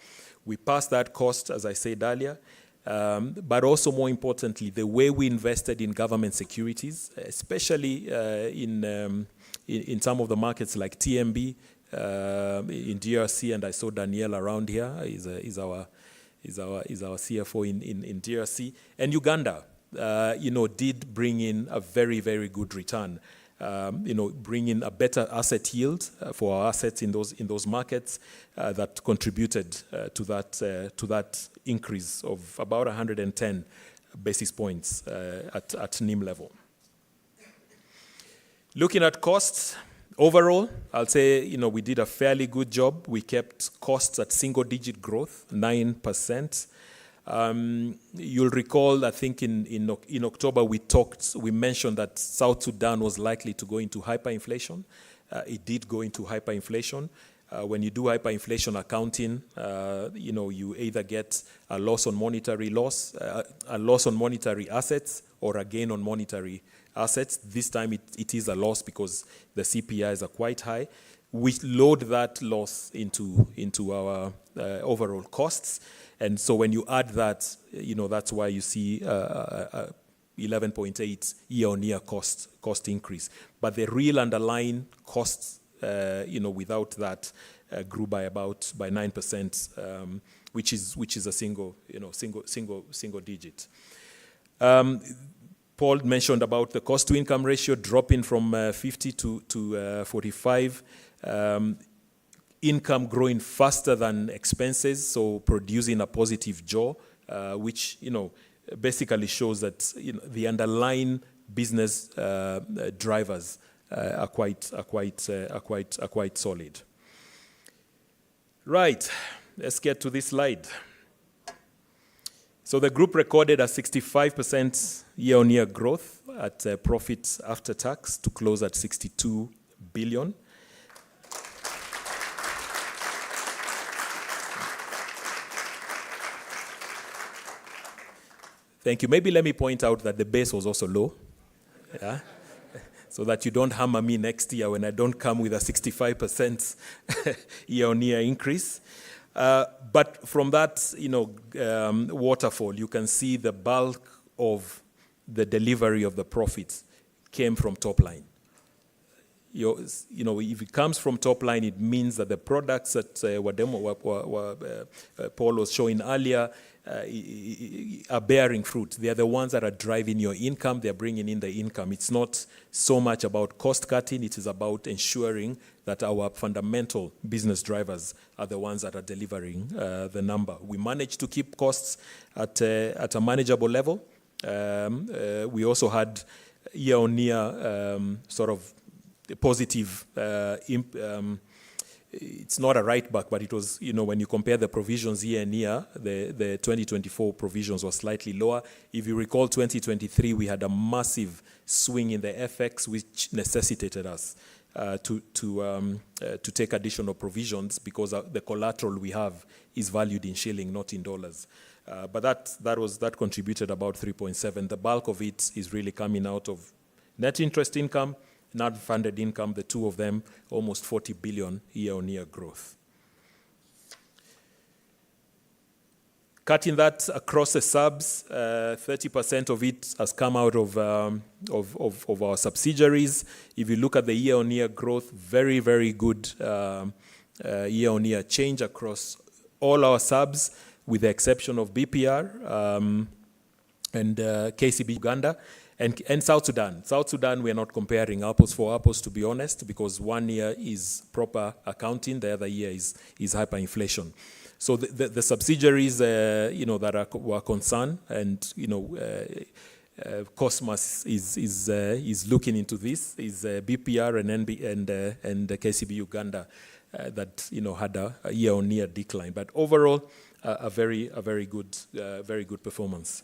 We passed that cost, as I said earlier, but also more importantly, the way we invested in government securities, especially in some of the markets like TMB, in DRC, and I saw Danielle around here. Is our CFO in DRC, and Uganda. Did bring in a very, very good return. Bring in a better asset yield for our assets in those markets that contributed to that increase of about 110 basis points at NIM level. Looking at costs. Overall, I'll say, we did a fairly good job. We kept costs at single-digit growth, 9%. You'll recall, I think in October we mentioned that South Sudan was likely to go into hyperinflation. It did go into hyperinflation. When you do hyperinflation accounting, you either get a loss on monetary assets, or a gain on monetary assets. This time it is a loss because the CPIs are quite high. We load that loss into our overall costs. And so when you add that, that's why you see 11.8 year-on-year cost increase. But the real underlying costs, without that, grew by 9%, which is a single digit. Paul mentioned about the cost-to-income ratio dropping from 50 to 45. Income growing faster than expenses, so producing a positive jaw, which basically shows that the underlying business drivers are quite solid. Right, let's get to this slide. So the group recorded a 65% year-on-year growth at profits after tax to close at 62 billion. Thank you. Maybe let me point out that the base was also low, yeah? So that you don't hammer me next year when I don't come with a 65% year-on-year increase. But from that, waterfall, you can see the bulk of the delivery of the profits came from top line. If it comes from top line, it means that the products that Paul was showing earlier are bearing fruit. They are the ones that are driving your income. They are bringing in the income. It's not so much about cost cutting. It is about ensuring that our fundamental business drivers are the ones that are delivering the number. We managed to keep costs at a manageable level. We also had year-on-year sort of positive it's not a write back, but it was, when you compare the provisions year and year, the 2024 provisions were slightly lower. If you recall, 2023, we had a massive swing in the FX, which necessitated us to take additional provisions because the collateral we have is valued in shilling, not in dollars. But that contributed about 3.7. The bulk of it is really coming out of net interest income, non-funded income, the two of them, almost 40 billion year-on-year growth. Cutting that across the subs, 30% of it has come out of our subsidiaries. If you look at the year-on-year growth, very, very good year-on-year change across all our subs, with the exception of BPR and KCB Uganda. And South Sudan. South Sudan, we're not comparing apples for apples, to be honest, because 1 year is proper accounting, the other year is hyperinflation. So the subsidiaries, that were concerned, and Cosmas is looking into this, is BPR and KCB Uganda that had a year-on-year decline. But overall, a very good performance.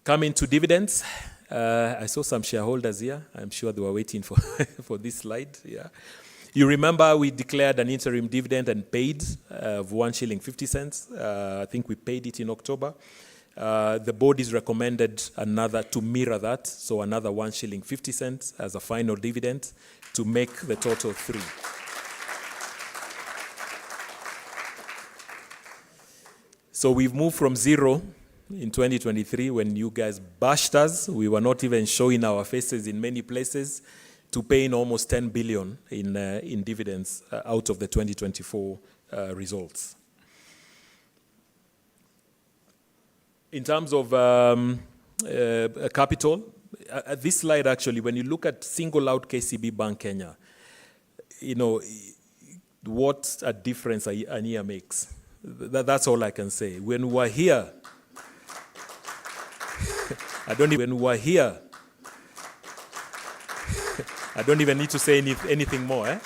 Coming to dividends, I saw some shareholders here. I'm sure they were waiting for for this slide. Yeah. You remember we declared an interim dividend and paid of 1 shilling 50 cents. I think we paid it in October. The board is recommended another to mirror that, so another 1 shilling 50 cents as a final dividend to make the total 3. So we've moved from 0 in 2023 when you guys bashed us. We were not even showing our faces in many places, to paying almost 10 billion in dividends out of the 2024 results. In terms of capital, this slide actually, when you look at single out KCB Bank Kenya, what a difference a year makes. That's all I can say. When we were here, I don't even need to say anything more.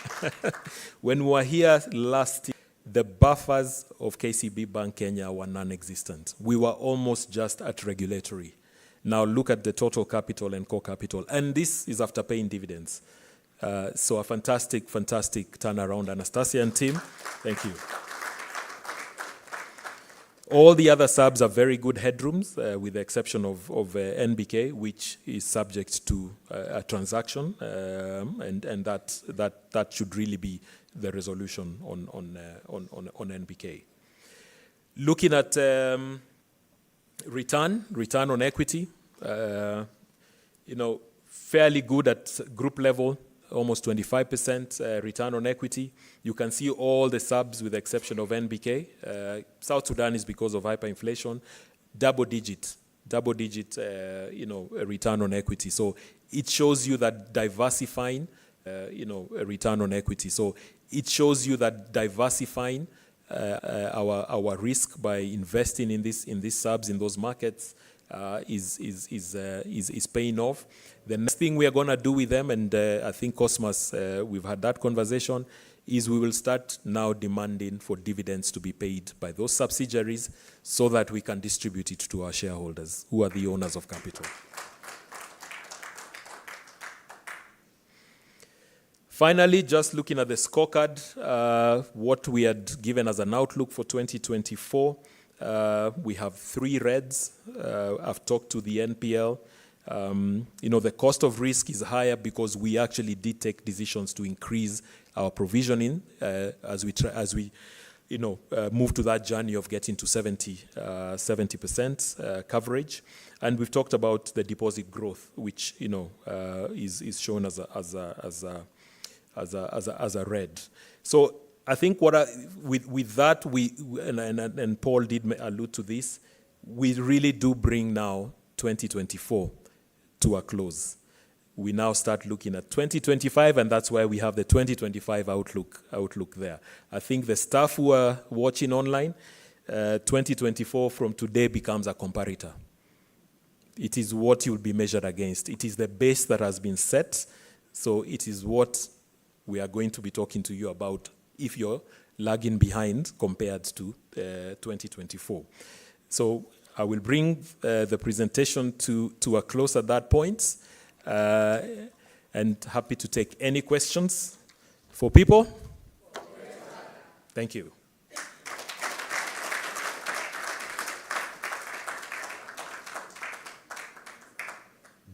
When we were here last year, the buffers of KCB Bank Kenya were non-existent. We were almost just at regulatory. Now look at the total capital and core capital. And this is after paying dividends. So a fantastic turnaround, Anastasia and team. Thank you. All the other subs are very good headrooms, with the exception of NBK, which is subject to a transaction, and that should really be the resolution on NBK. Looking at return on equity, fairly good at group level. Almost 25% return on equity. You can see all the subs with the exception of NBK. South Sudan is because of hyperinflation. Double digit, return on equity. So it shows you that diversifying, return on equity. So it shows you that diversifying our risk by investing in these subs in those markets is paying off. The next thing we are going to do with them, and I think Cosmas, we've had that conversation, is we will start now demanding for dividends to be paid by those subsidiaries so that we can distribute it to our shareholders, who are the owners of capital. Finally, just looking at the scorecard, what we had given as an outlook for 2024, we have 3 reds. I've talked to the NPL. The cost of risk is higher because we actually did take decisions to increase our provisioning as we move to that journey of getting to 70% coverage. And we've talked about the deposit growth, which is shown as a red. So I think with that, and Paul did allude to this, we really do bring now 2024 to a close. We now start looking at 2025, and that's why we have the 2025 outlook there. I think the staff who are watching online, 2024 from today becomes a comparator. It is what you'll be measured against. It is the base that has been set, so it is what we are going to be talking to you about if you're lagging behind compared to 2024. So I will bring the presentation to a close at that point, and happy to take any questions for people. Thank you.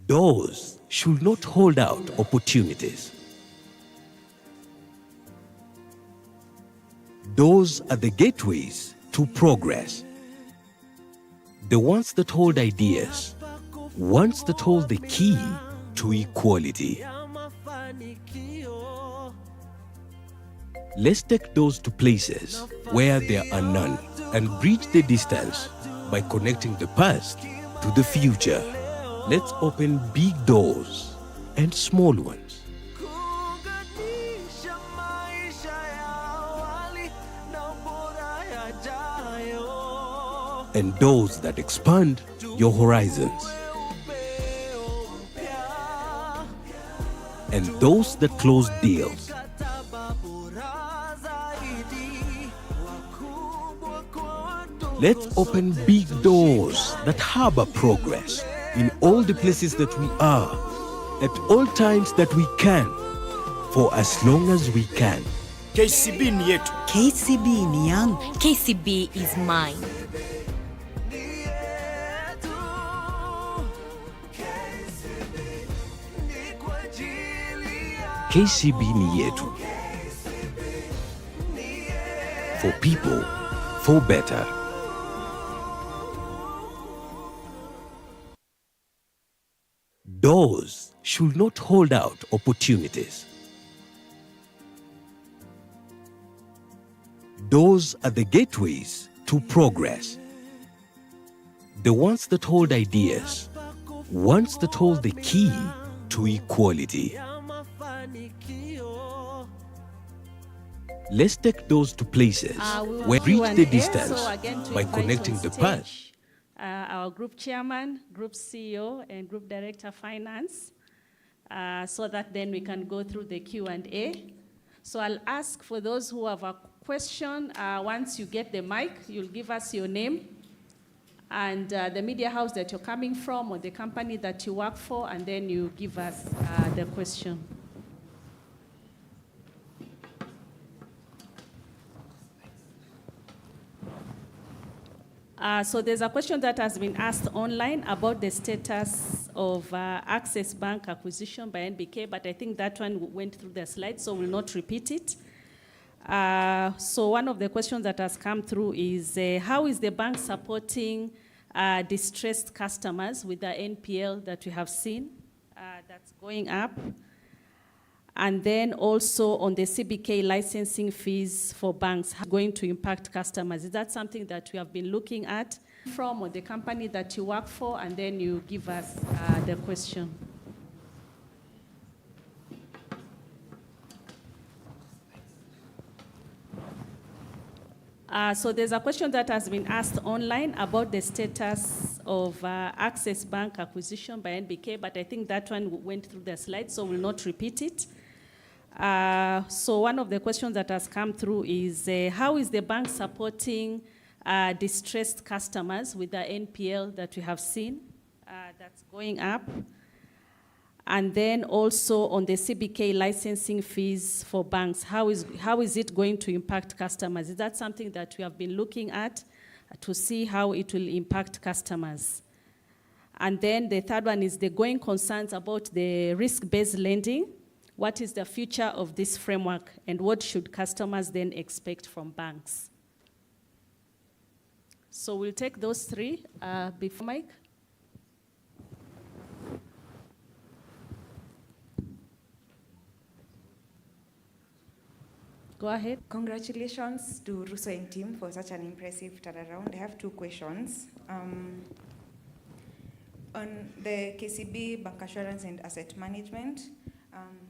Doors should not hold out opportunities. Doors are the gateways to progress. The ones that hold ideas, ones that hold the key to equality. Let's take doors to places where there are none and bridge the distance by connecting the past to the future. Let's open big doors and small ones. and doors that expand your horizons, and those that close deals. Let's open big doors that harbor progress in all the places that we are, at all times that we can, for as long as we can. KCB ni yetu. KCB ni yangu. KCB is mine. KCB ni yetu. For people, for better. Doors should not hold out opportunities. Doors are the gateways to progress. The ones that hold ideas, ones that hold the key to equality. Let's take those to places where we reach the distance by connecting the path. Our group chairman, group CEO, and group director finance, so that then we can go through the Q&A. So I'll ask for those who have a question, once you get the mic, you'll give us your name and the media house that you're coming from or the company that you work for, and then you give us the question. So there's a question that has been asked online about the status of Access Bank acquisition by NBK, but I think that one went through the slides, so we'll not repeat it. So one of the questions that has come through is, how is the bank supporting distressed customers with the NPL that we have seen that's going up? And then also on the CBK licensing fees for banks going to impact customers. Is that something that we have been looking at from or the company that you work for? And then you give us the question. So there's a question that has been asked online about the status of Access Bank acquisition by NBK, but I think that one went through the slides, so we'll not repeat it. So one of the questions that has come through is, how is the bank supporting distressed customers with the NPL that we have seen that's going up? And then also on the CBK licensing fees for banks, how is it going to impact customers? Is that something that we have been looking at to see how it will impact customers? And then the third one is the going concerns about the risk-based lending. What is the future of this framework, and what should customers then expect from banks? So we'll take those three before Mike. Go ahead. Congratulations to Russo and team for such an impressive turnaround. I have two questions. On the KCB bancassurance and asset management,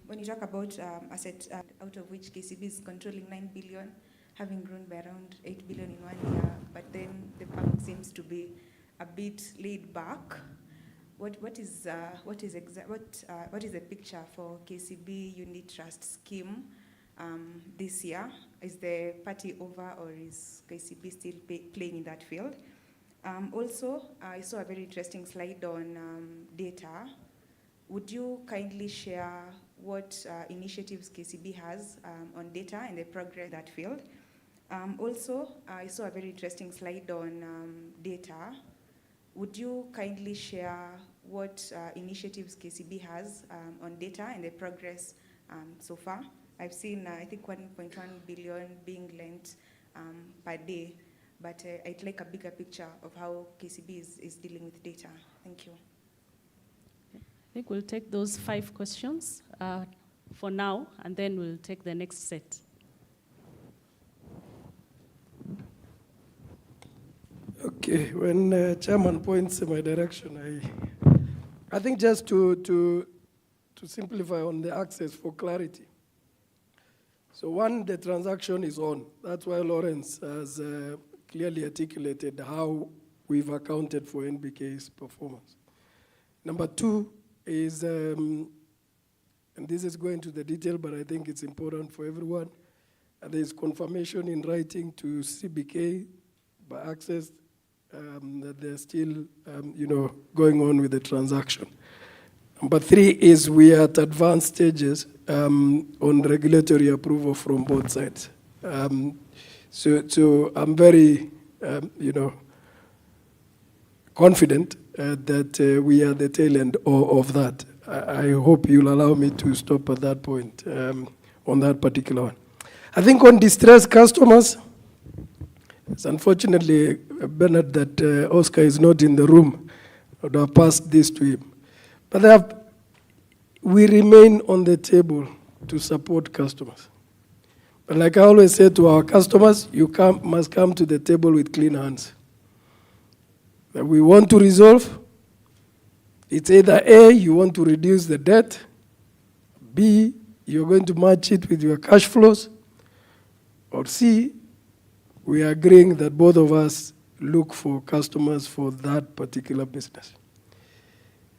when you talk about assets out of which KCB is controlling 9 billion, having grown by around 8 billion in 1 year, but then the bank seems to be a bit laid back. What is the picture for KCB unit trust scheme this year? Is the party over, or is KCB still playing in that field? Also, I saw a very interesting slide on data. Would you kindly share what initiatives KCB has on data and the progress in that field? Also, I saw a very interesting slide on data. Would you kindly share what initiatives KCB has on data and the progress so far? I've seen, I think, 1.1 billion being lent per day, but I'd like a bigger picture of how KCB is dealing with data. Thank you. I think we'll take those 5 questions for now, and then we'll take the next set. Okay, when Chairman points in my direction, I think just to simplify on the access for clarity. So one, the transaction is on. That's why Lawrence has clearly articulated how we've accounted for NBK's performance. Number two is, and this is going to the detail, but I think it's important for everyone, there's confirmation in writing to CBK by Access that they're still, going on with the transaction. Number three is we are at advanced stages on regulatory approval from both sides. So I'm very, confident that we are the tail end of that. I hope you'll allow me to stop at that point on that particular one. I think on distressed customers, it's unfortunately, Bernard, that Oscar is not in the room. I would have passed this to him. But we remain on the table to support customers. But like I always say to our customers, you must come to the table with clean hands. That we want to resolve. It's either A, you want to reduce the debt, B, you're going to match it with your cash flows, or C, we are agreeing that both of us look for customers for that particular business.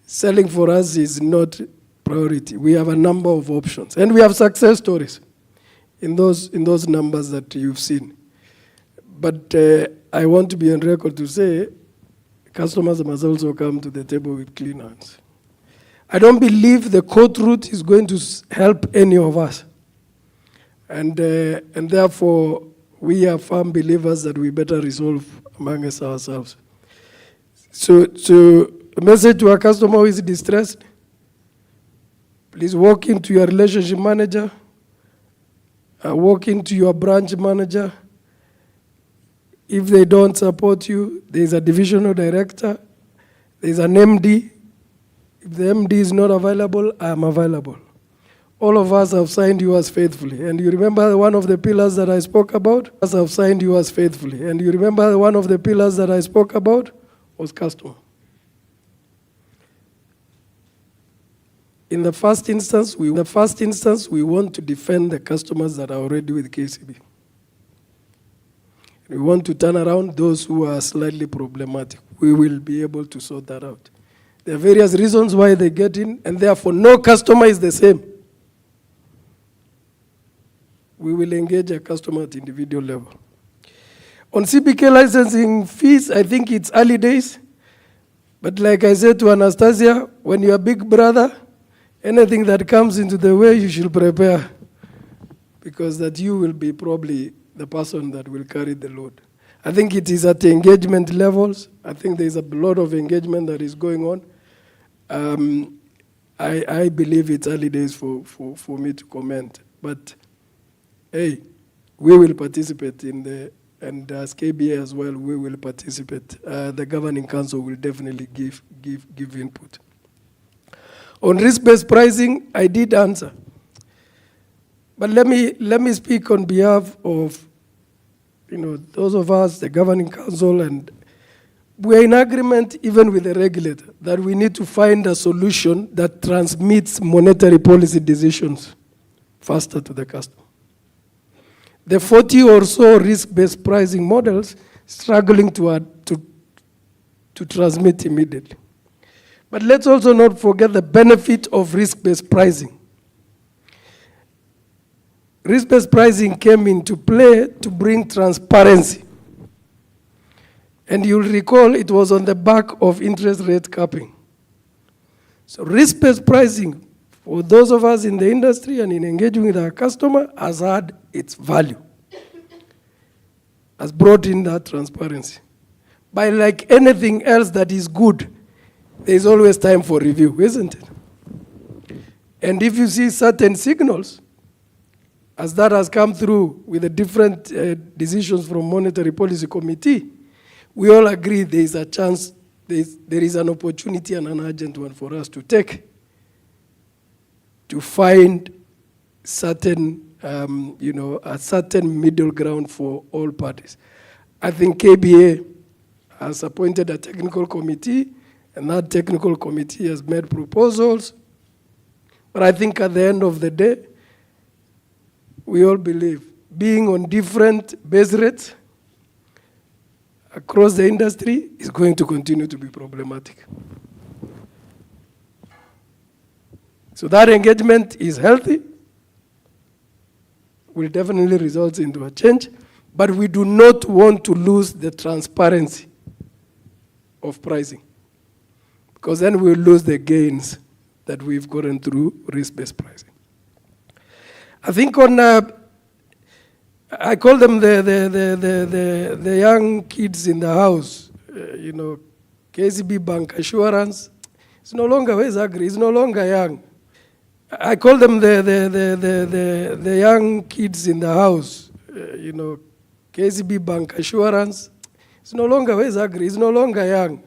Selling for us is not priority. We have a number of options, and we have success stories in those numbers that you've seen. But I want to be on record to say customers must also come to the table with clean hands. I don't believe the court route is going to help any of us. And therefore, we are firm believers that we better resolve among us ourselves. So a message to a customer who is distressed, please walk into your relationship manager, walk into your branch manager. If they don't support you, there's a divisional director, there's an MD. If the MD is not available, I am available. All of us have signed yours faithfully. And you remember one of the pillars that I spoke about? Us have signed yours faithfully. And you remember one of the pillars that I spoke about was customer. In the first instance, we want to defend the customers that are already with KCB. We want to turn around those who are slightly problematic. We will be able to sort that out. There are various reasons why they get in, and therefore no customer is the same. We will engage a customer at individual level. On CBK licensing fees, I think it's early days. But like I said to Anastasia, when you're a big brother, anything that comes into the way, you should prepare. Because that you will be probably the person that will carry the load. I think it is at the engagement levels. I think there's a lot of engagement that is going on. I believe it's early days for me to comment. But hey, we will participate and as KBA as well, we will participate. The Governing Council will definitely give input. On risk-based pricing, I did answer. But let me speak on behalf of those of us, the Governing Council, and we're in agreement even with the regulator that we need to find a solution that transmits monetary policy decisions faster to the customer. The 40 or so risk-based pricing models struggling to transmit immediately. But let's also not forget the benefit of risk-based pricing. Risk-based pricing came into play to bring transparency. And you'll recall it was on the back of interest rate capping. So risk-based pricing, for those of us in the industry and in engaging with our customer, has had its value, has brought in that transparency. But like anything else that is good, there's always time for review, isn't it? And if you see certain signals, as that has come through with the different decisions from Monetary Policy Committee, we all agree there is a chance, there is an opportunity and an urgent one for us to take to find certain, a certain middle ground for all parties. I think KBA has appointed a technical committee, and that technical committee has made proposals. But I think at the end of the day, we all believe being on different base rates, across the industry is going to continue to be problematic. So that engagement is healthy, will definitely result into a change, but we do not want to lose the transparency of pricing, because then we'll lose the gains that we've gotten through risk-based pricing. I think on, I call them the young kids in the house, you know, KCB Bank Assurance. It's no longer, where's Agri? It's no longer young. I call them the young kids in the house, you know, KCB Bank Assurance. It's no longer, where's Agri? It's no longer young.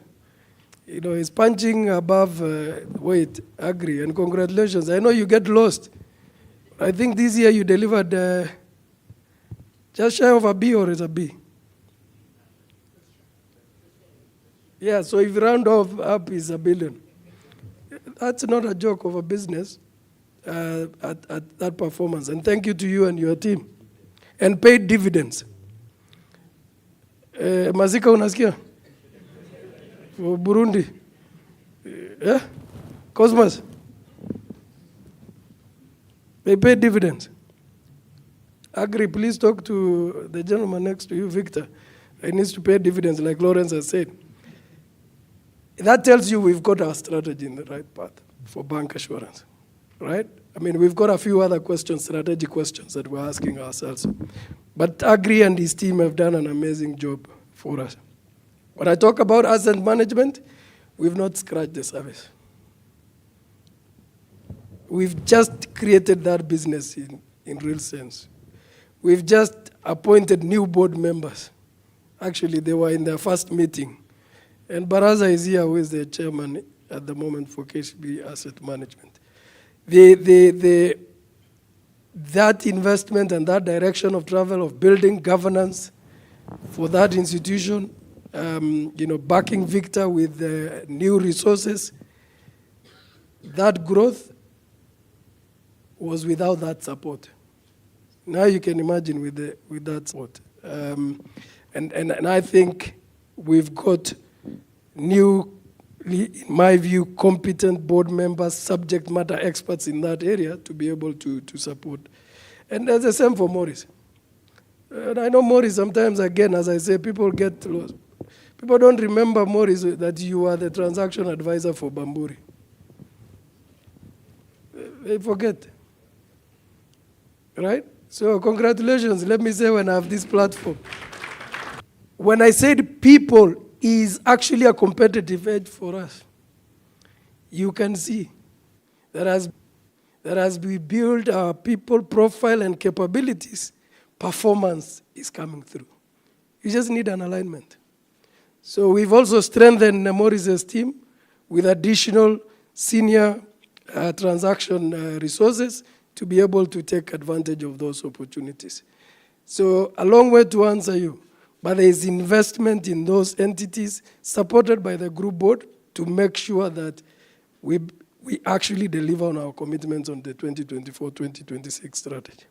You know, it's punching above weight, Agri, and congratulations. I know you get lost. I think this year you delivered just shy of a B, or is a B? Yeah, so if you round off up is $1 billion. That's not a joke of a business at that performance. And thank you to you and your team. And paid dividends. Mazika unasikia? For Burundi. Yeah? Cosmos. They paid dividends. Agri, please talk to the gentleman next to you, Victor. He needs to pay dividends, like Lawrence has said. That tells you we've got our strategy in the right path for bank assurance, right? I mean, we've got a few other questions, strategic questions that we're asking ourselves. But Agri and his team have done an amazing job for us. When I talk about asset management, we've not scratched the surface. We've just created that business in real sense. We've just appointed new board members. Actually, they were in their first meeting. And Baraza is here, who is the chairman at the moment for KCB Asset Management. That investment and that direction of travel of building governance for that institution, you know, backing Victor with new resources, that growth was without that support. Now you can imagine with that support. And I think we've got new, in my view, competent board members, subject matter experts in that area to be able to support. And that's the same for Maurice. And I know Maurice sometimes, again, as I say, people get lost. People don't remember, Maurice, that you are the transaction advisor for Bamburi. They forget. Right? So congratulations, let me say, when I have this platform. When I said people is actually a competitive edge for us, you can see that as we build our people profile and capabilities, performance is coming through. You just need an alignment. So we've also strengthened Maurice's team with additional senior transaction resources to be able to take advantage of those opportunities. So a long way to answer you, but there is investment in those entities supported by the group board to make sure that we actually deliver on our commitments on the 2024-2026 strategy.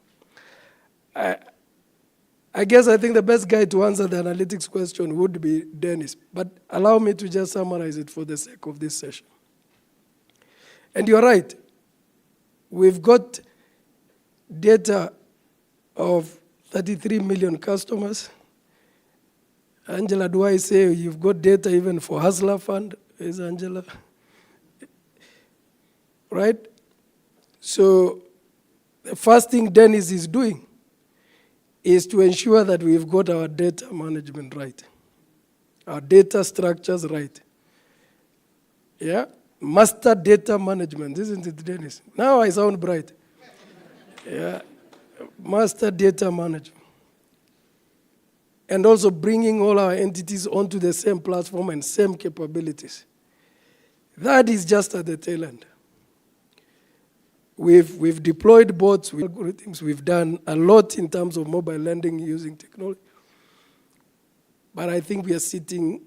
I guess I think the best guy to answer the analytics question would be Dennis, but allow me to just summarize it for the sake of this session. And you're right, we've got data of 33 million customers. Angela, do I say you've got data even for Hustler Fund? Is Angela? Right? So the first thing Dennis is doing is to ensure that we've got our data management right, our data structures right. Yeah? Master data management, isn't it, Dennis? Now I sound bright. Yeah, master data management. And also bringing all our entities onto the same platform and same capabilities. That is just at the tail end. We've deployed bots, algorithms, we've done a lot in terms of mobile lending using technology. But I think we are sitting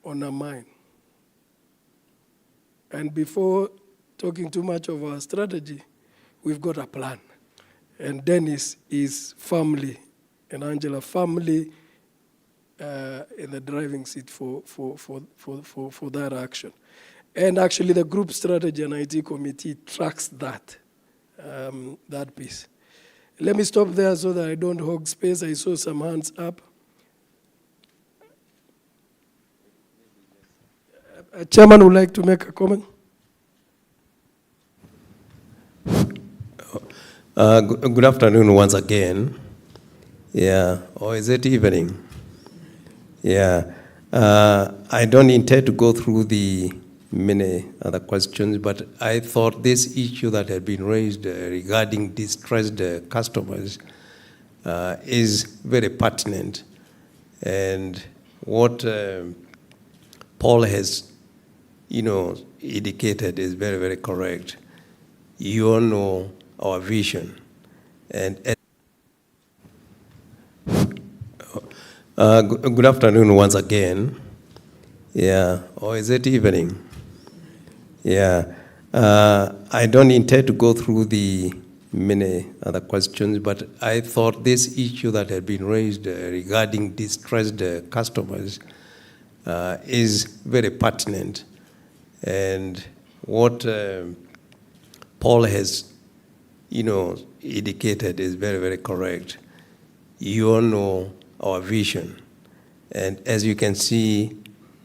on a mine. And before talking too much of our strategy, we've got a plan. And Dennis is firmly, and Angela firmly in the driving seat for that action. And actually, the group strategy and IT committee tracks that, that piece. Let me stop there so that I don't hog space. I saw some hands up. Chairman would like to make a comment. Good afternoon once again. Yeah, or is it evening? Yeah, I don't intend to go through the many other questions, but I thought this issue that had been raised regarding distressed customers is very pertinent. And what Paul has, indicated is very, very correct. You all know our vision. And good afternoon once again. Yeah, or is it evening? Yeah, I don't intend to go through the many other questions, but I thought this issue that had been raised regarding distressed customers is very pertinent. And what Paul has, indicated is very, very correct. You all know our vision. And as you can see,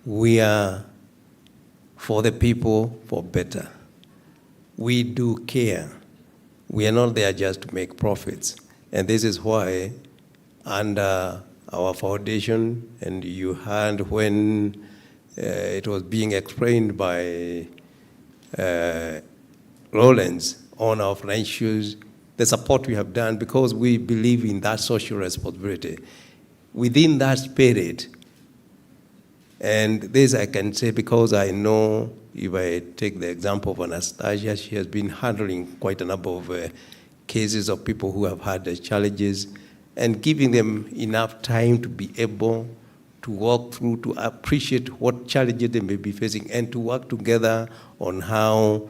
we are for the people, for better. We do care. We are not there just to make profits. And this is why under our foundation, and you heard when it was being explained by Rollins on our financials, the support we have done, because we believe in that social responsibility. Within that spirit, and this I can say because I know, if I take the example of Anastasia, she has been handling quite a number of cases of people who have had challenges, and giving them enough time to be able to walk through, to appreciate what challenges they may be facing, and to work together on how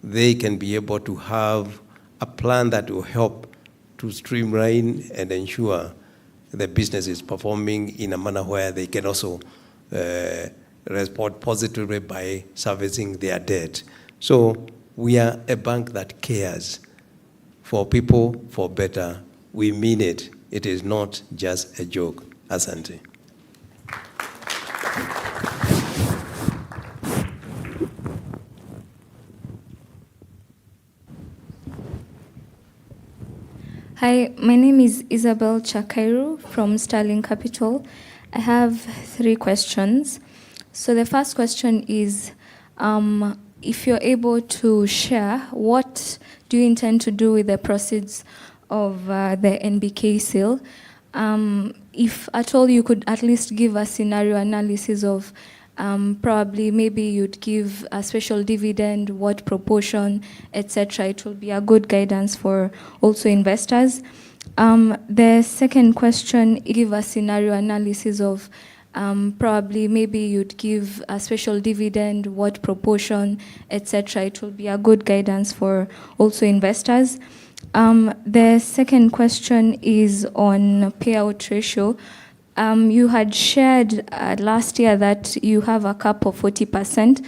they can be able to have a plan that will help to streamline and ensure the business is performing in a manner where they can also respond positively by servicing their debt. So we are a bank that cares for people, for better. We mean it. It is not just a joke. Asante. Hi, my name is Isabel Chakairu from Sterling Capital. I have 3 questions. So the first question is, if you're able to share, what do you intend to do with the proceeds of the NBK sale? If at all you could at least give a scenario analysis of probably maybe you'd give a special dividend, what proportion, etc. It will be a good guidance for also investors. The second question, give a scenario analysis of probably maybe you'd give a special dividend, what proportion, etc. It will be a good guidance for also investors. The second question is on payout ratio. You had shared last year that you have a cap of 40%,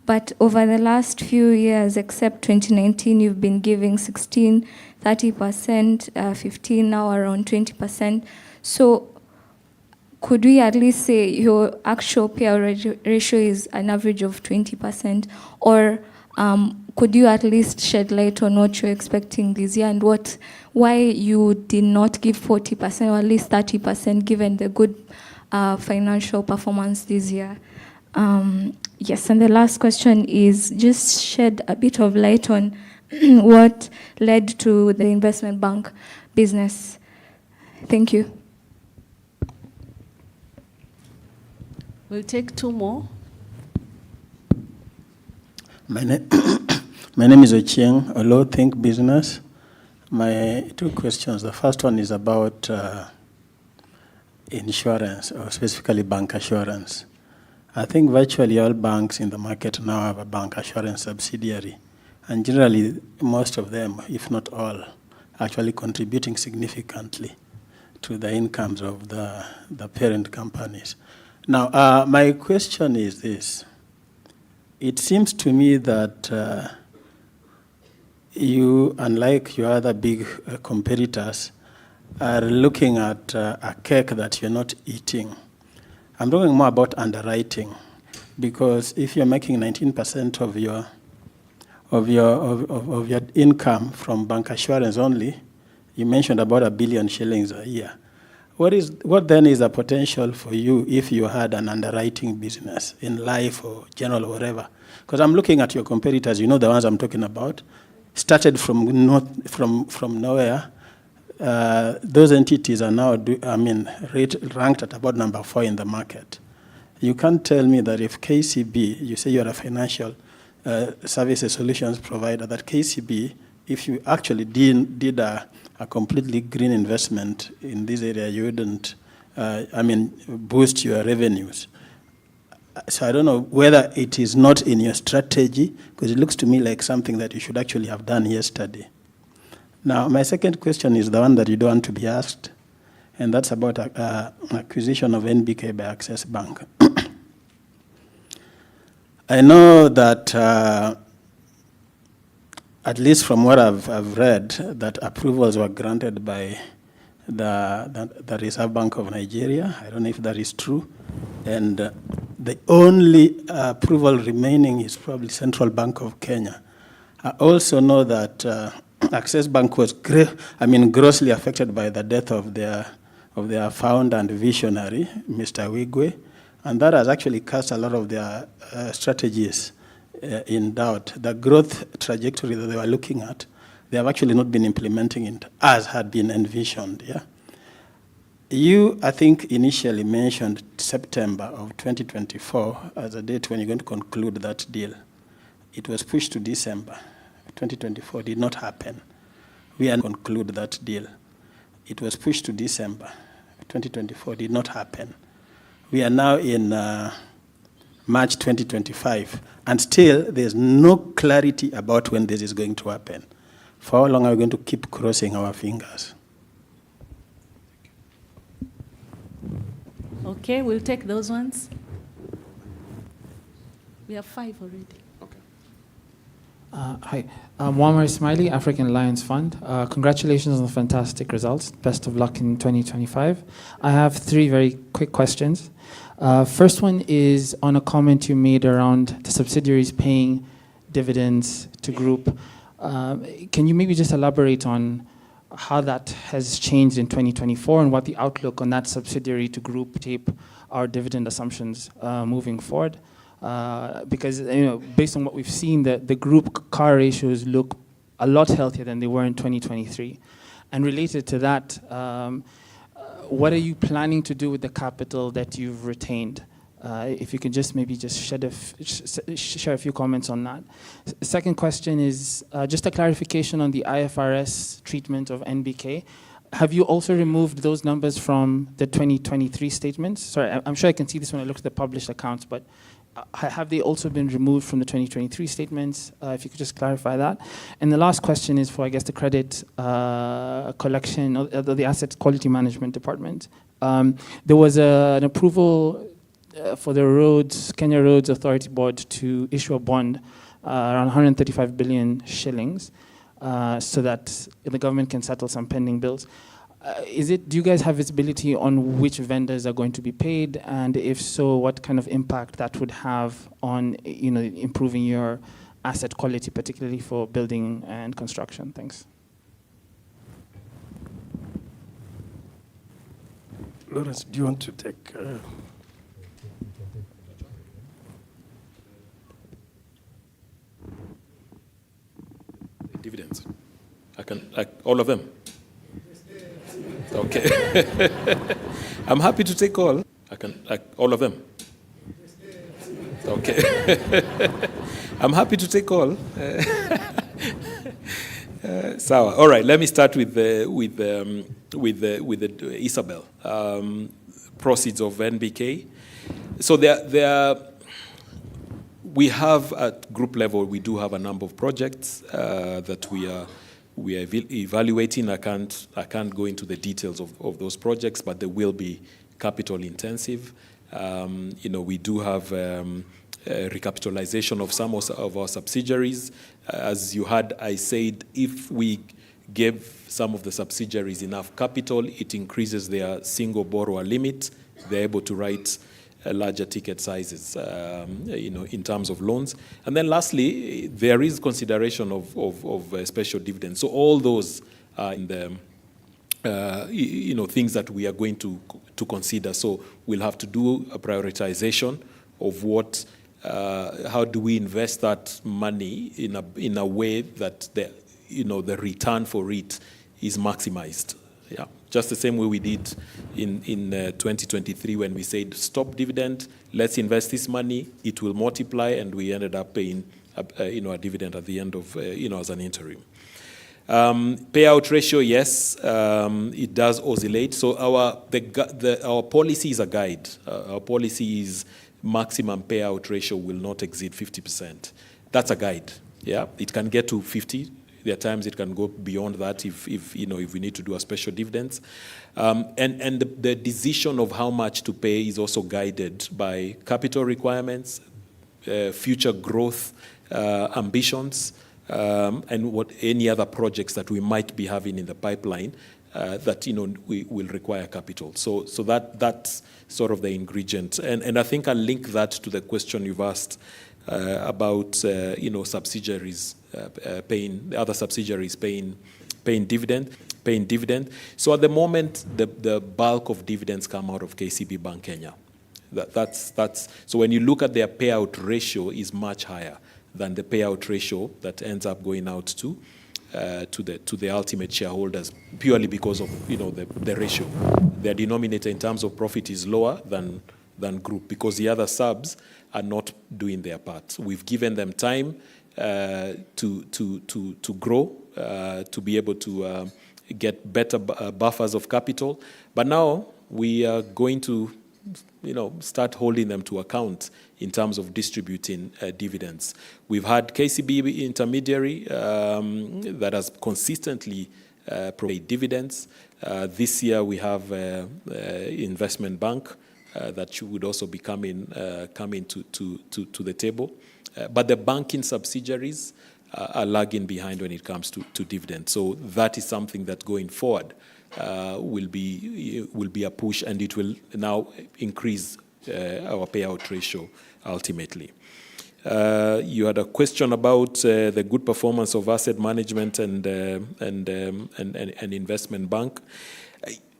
but over the last few years, except 2019, you've been giving 16, 30%, 15, now around 20%. So could we at least say your actual payout ratio is an average of 20%? Or could you at least shed light on what you're expecting this year and why you did not give 40% or at least 30% given the good financial performance this year? Yes, and the last question is just shed a bit of light on what led to the investment bank business. Thank you. We'll take 2 more. My name is Ochieng Olo, Think Business. My 2 questions. The first one is about insurance, or specifically bank assurance. I think virtually all banks in the market now have a bank assurance subsidiary. And generally, most of them, if not all, actually contributing significantly to the incomes of the parent companies. Now, my question is this. It seems to me that you, unlike your other big competitors, are looking at a cake that you're not eating. I'm talking more about underwriting, because if you're making 19% of your income from bank assurance only, you mentioned about R1 billion shillings a year. What then is the potential for you if you had an underwriting business in life or general or whatever? Because I'm looking at your competitors, you know the ones I'm talking about, started from nowhere. Those entities are now, ranked at about number 4 in the market. You can't tell me that if KCB, you say you're a financial services solutions provider, that KCB, if you actually did a completely green investment in this area, you wouldn't, boost your revenues. So I don't know whether it is not in your strategy, because it looks to me like something that you should actually have done yesterday. Now, my second question is the one that you don't want to be asked, and that's about acquisition of NBK by Access Bank. I know that, at least from what I've read, that approvals were granted by the Reserve Bank of Nigeria. I don't know if that is true. And the only approval remaining is probably Central Bank of Kenya. I also know that Access Bank was grossly affected by the death of their founder and visionary, Mr. Wigwe, and that has actually cast a lot of their strategies in doubt. The growth trajectory that they were looking at, they have actually not been implementing it as had been envisioned. Yeah. You, I think, initially mentioned September of 2024 as a date when you're going to conclude that deal. It was pushed to December 2024. Did not happen. We are conclude that deal. It was pushed to December 2024. Did not happen. We are now in March 2025, and still there's no clarity about when this is going to happen. For how long are we going to keep crossing our fingers? Okay, we'll take those ones. We have 5 already. Hi, I'm Muammar Ismaili, African Alliance Fund. Congratulations on the fantastic results. Best of luck in 2025. I have 3 very quick questions. First one is on a comment you made around the subsidiaries paying dividends to group. Can you maybe just elaborate on how that has changed in 2024 and what the outlook on that subsidiary to group tape our dividend assumptions moving forward? Because based on what we've seen, the group CAR ratios look a lot healthier than they were in 2023. And related to that, what are you planning to do with the capital that you've retained? If you could just maybe just share a few comments on that. Second question is just a clarification on the IFRS treatment of NBK. Have you also removed those numbers from the 2023 statements? Sorry, I'm sure I can see this when I look at the published accounts, but have they also been removed from the 2023 statements? If you could just clarify that. And the last question is for, I guess, the credit collection, or the asset quality management department. There was an approval for the Kenya Roads Authority Board to issue a bond around 135 billion shillings so that the government can settle some pending bills. Do you guys have visibility on which vendors are going to be paid, and if so, what kind of impact that would have on improving your asset quality, particularly for building and construction? Thanks. Lawrence, do you want to take? Dividends. All of them. Okay. I'm happy to take all. All of them. Okay. I'm happy to take all. Sawa. All right. Let me start with the Isabel proceeds of NBK. So we have at group level, we do have a number of projects that we are we are evaluating. I can't go into the details of those projects, but they will be capital intensive. We do have recapitalization of some of our subsidiaries. As you heard, I said if we give some of the subsidiaries enough capital, it increases their single borrower limit. They're able to write larger ticket sizes, in terms of loans. And then lastly, there is consideration of special dividends. So all those are in the things that we are going to consider. So we'll have to do a prioritization of how do we invest that money in a way that the return for it is maximized. Yeah, just the same way we did in 2023 when we said stop dividend, let's invest this money, it will multiply, and we ended up paying a dividend at the end of as an interim. Payout ratio, yes, it does oscillate. So our policy is a guide. Our policy is maximum payout ratio will not exceed 50%. That's a guide. Yeah, it can get to 50. There are times it can go beyond that if we need to do a special dividends. And the decision of how much to pay is also guided by capital requirements, future growth ambitions, and any other projects that we might be having in the pipeline that we will require capital. So that's sort of the ingredient. And I think I'll link that to the question you've asked about subsidiaries paying dividend. So at the moment, the bulk of dividends come out of KCB Bank Kenya. That's so when you look at their payout ratio is much higher than the payout ratio that ends up going out to the ultimate shareholders, purely because of the ratio. Their denominator in terms of profit is lower than group, because the other subs are not doing their part. We've given them time to grow, to be able to get better buffers of capital. But now we are going to start holding them to account in terms of distributing dividends. We've had KCB intermediary that has consistently paid dividends. This year we have investment bank that would also be coming to the table. But the banking subsidiaries are lagging behind when it comes to dividends. So that is something that going forward will be a push, and it will now increase our payout ratio ultimately. You had a question about the good performance of asset management and investment bank.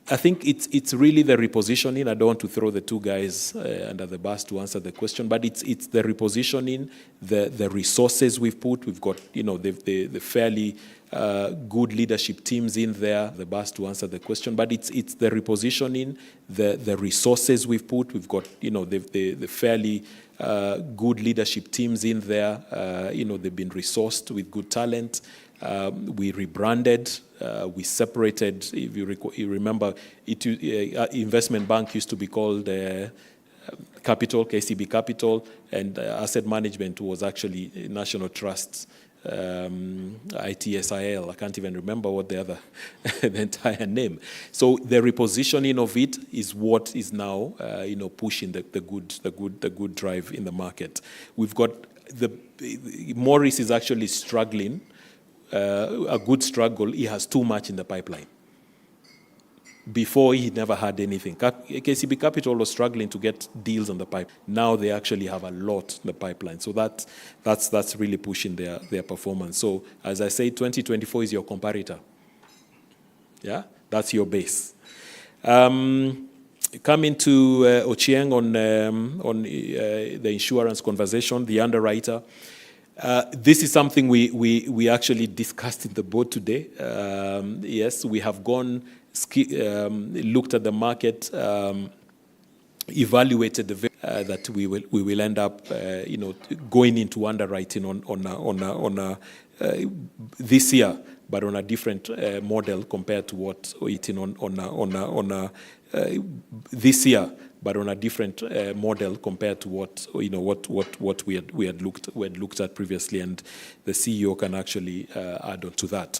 I think it's really the repositioning. I don't want to throw the two guys under the bus to answer the question, but it's the repositioning, the resources we've put. We've got the fairly good leadership teams in there. The bus to answer the question, but it's the repositioning, the resources we've put. We've got the fairly good leadership teams in there. They've been resourced with good talent. We rebranded, we separated. If you remember, investment bank used to be called Capital, KCB Capital, and asset management was actually National Trust, ITSIL. I can't even remember what the entire name. So the repositioning of it is what is now, pushing the good drive in the market. We've got Morris is actually struggling. A good struggle. He has too much in the pipeline. Before, he never had anything. KCB Capital was struggling to get deals on the pipe. Now they actually have a lot in the pipeline. So that's really pushing their performance. So as I say, 2024 is your comparator. Yeah, that's your base. Coming to Ochieng on the insurance conversation, the underwriter. This is something we actually discussed in the board today. Yes, we have gone, looked at the market, evaluated that we will end up, going into underwriting on this year, but on a different model compared to what this year, but on a different model compared to what we had looked at previously, and the CEO can actually add on to that.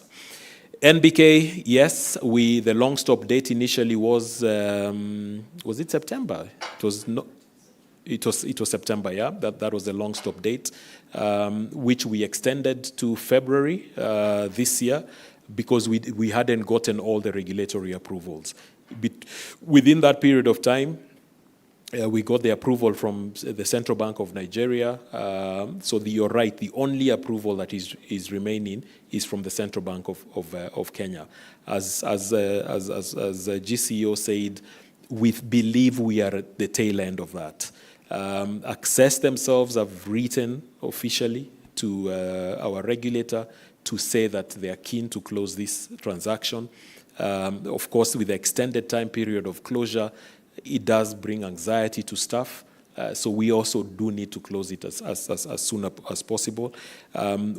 NBK, yes, the long stop date initially was it September? It was September, yeah. That was the long stop date, which we extended to February this year because we hadn't gotten all the regulatory approvals. Within that period of time, we got the approval from the Central Bank of Nigeria. So you're right, the only approval that is remaining is from the Central Bank of Kenya. As GCEO said, we believe we are at the tail end of that. Access themselves have written officially to our regulator to say that they are keen to close this transaction. Of course, with the extended time period of closure, it does bring anxiety to staff. So we also do need to close it as soon as possible.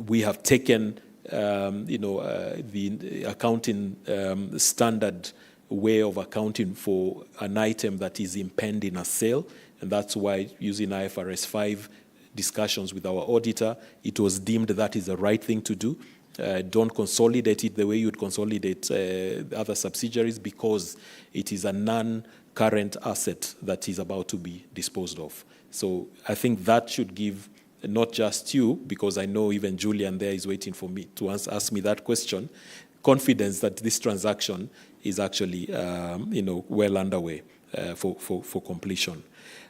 We have taken, the accounting standard way of accounting for an item that is impending a sale, and that's why using IFRS 5 discussions with our auditor, it was deemed that is the right thing to do. Don't consolidate it the way you'd consolidate other subsidiaries because it is a non-current asset that is about to be disposed of. So I think that should give not just you, because I know even Julian there is waiting for me to ask me that question, confidence that this transaction is actually well underway for completion.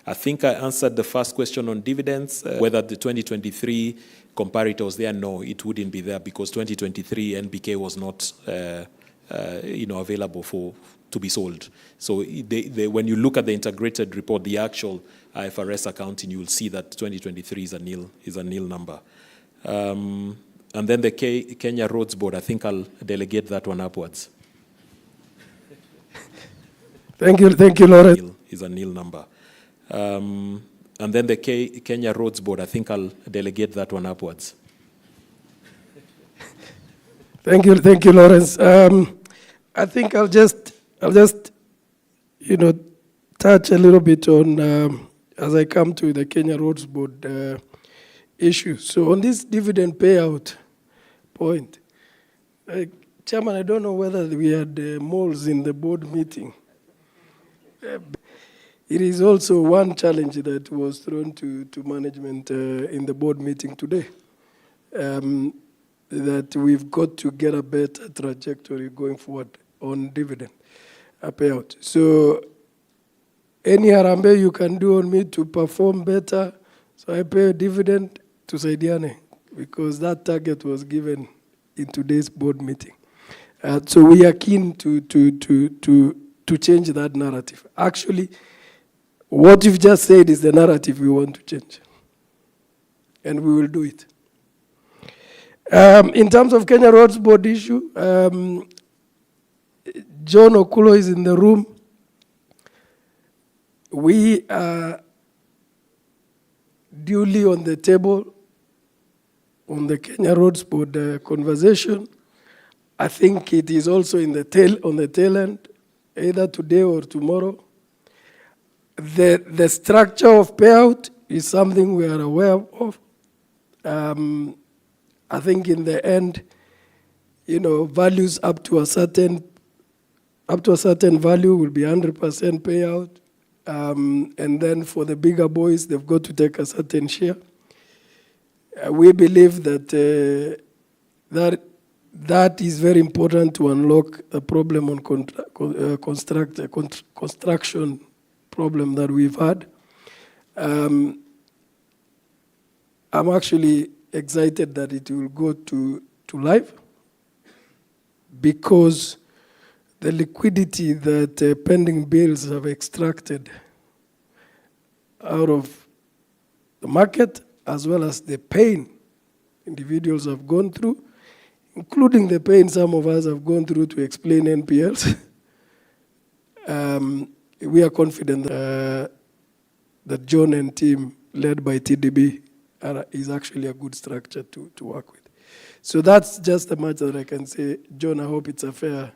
I think I answered the first question on dividends. Whether the 2023 comparator was there, no, it wouldn't be there because 2023 NBK was not available to be sold. So when you look at the integrated report, the actual IFRS accounting, you will see that 2023 is a nil number. And then the Kenya Roads Board, I think I'll delegate that one upwards. Thank you, Lawrence. Is a nil number. And then the Kenya Roads Board, I think I'll delegate that one upwards. Thank you, Lawrence. I think I'll just touch a little bit on as I come to the Kenya Roads Board issue. So on this dividend payout point, Chairman, I don't know whether we had moles in the board meeting. It is also one challenge that was thrown to management in the board meeting today, that we've got to get a better trajectory going forward on dividend payout. So any harambe you can do on me to perform better, so I pay a dividend to Saidiane, because that target was given in today's board meeting. So we are keen to change that narrative. Actually, what you've just said is the narrative we want to change. And we will do it. In terms of Kenya Roads Board issue, John Okulo is in the room. We are duly on the table on the Kenya Roads Board conversation. I think it is also on the tail end, either today or tomorrow. The structure of payout is something we are aware of. I think in the end, values up to a certain value will be 100% payout. And then for the bigger boys, they've got to take a certain share. We believe that that is very important to unlock the problem on construction problem that we've had. I'm actually excited that it will go to live, because the liquidity that pending bills have extracted out of the market, as well as the pain individuals have gone through, including the pain some of us have gone through to explain NPLs, we are confident that John and team led by TDB is actually a good structure to work with. So that's just as much that I can say. John, I hope it's a fair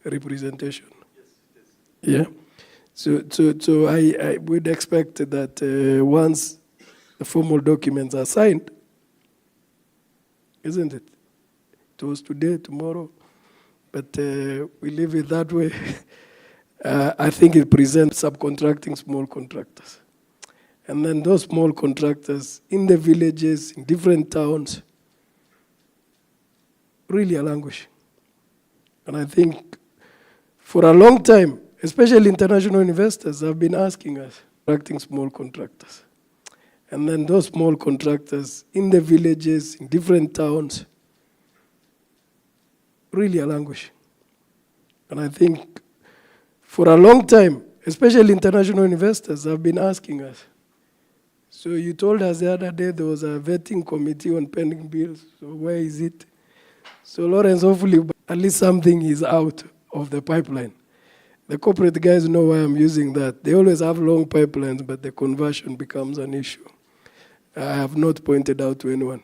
representation. Yes, it is. Yeah. So I would expect that once the formal documents are signed, isn't it? It was today, tomorrow. but we leave it that way. I think it presents subcontracting small contractors. And then those small contractors in the villages, in different towns, really are languishing. And I think for a long time, especially international investors have been asking us, contracting small contractors. And then those small contractors in the villages, in different towns, really are languishing. And I think for a long time, especially international investors have been asking us. So you told us the other day there was a vetting committee on pending bills. So where is it? So Lawrence, hopefully at least something is out of the pipeline. The corporate guys know why I'm using that. They always have long pipelines, but the conversion becomes an issue. I have not pointed out to anyone.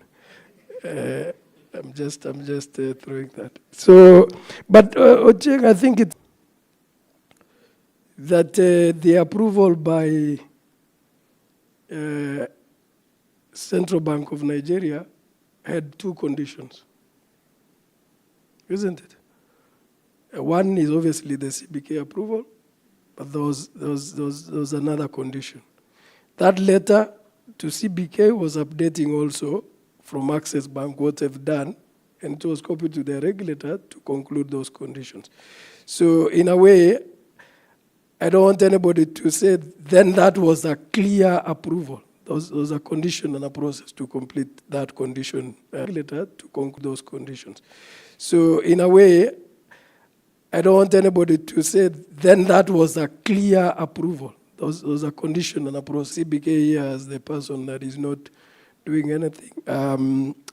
I'm just throwing that. So, but Ocheng, I think it's that the approval by Central Bank of Nigeria had two conditions, isn't it? One is obviously the CBK approval, but there was another condition. That letter to CBK was updating also from Access Bank what they've done, and it was copied to the regulator to conclude those conditions. So in a way, I don't want anybody to say then that was a clear approval. There was a condition and a process to complete that condition, regulator to conclude those conditions. So in a way, I don't want anybody to say then that was a clear approval. There was a condition and a process. CBK here as the person that is not doing anything.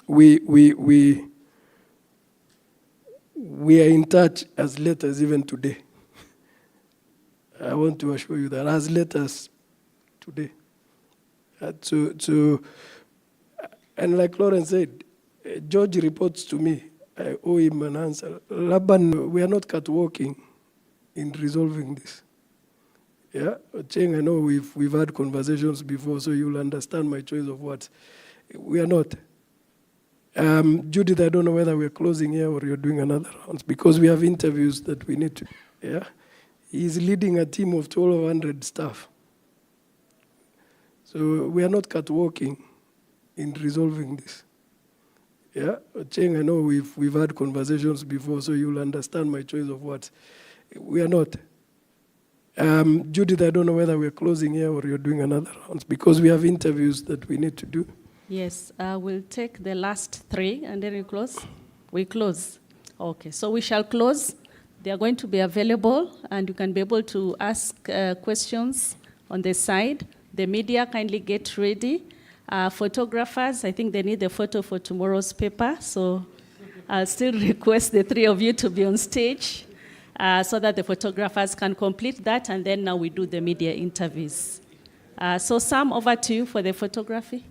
We are in touch as late as even today. I want to assure you that as late as today. And like Lawrence said, George reports to me. I owe him an answer. Laban, we are not catwalking in resolving this. Yeah, Cheng, I know we've had conversations before, so you'll understand my choice of words. We are not. Judith, I don't know whether we're closing here or you're doing another round, because we have interviews that we need to. Yeah, he's leading a team of 1,200 staff. So we are not catwalking in resolving this. Yeah, Cheng, I know we've had conversations before, so you'll understand my choice of words. We are not. Judith, I don't know whether we're closing here or you're doing another round, because we have interviews that we need to do. Yes, we'll take the last three and then we close. We close. Okay, so we shall close. They are going to be available and you can be able to ask questions on the side. The media, kindly get ready. Photographers, I think they need a photo for tomorrow's paper, so I'll still request the three of you to be on stage so that the photographers can complete that, and then now we do the media interviews. So Sam, over to you for the photography.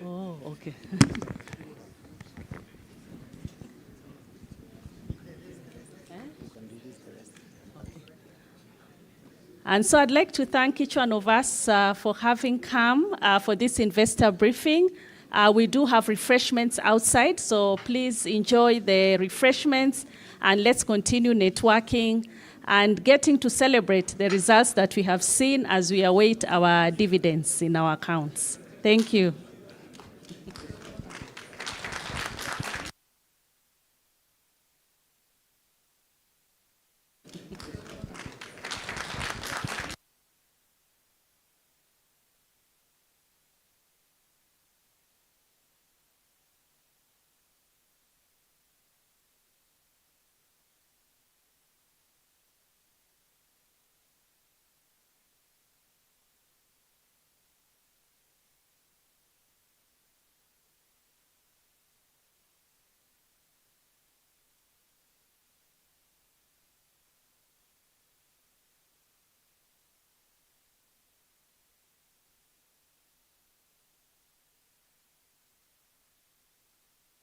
Oh, okay. And so I'd like to thank each one of us for having come for this investor briefing. We do have refreshments outside, so please enjoy the refreshments and let's continue networking and getting to celebrate the results that we have seen as we await our dividends in our accounts. Thank you.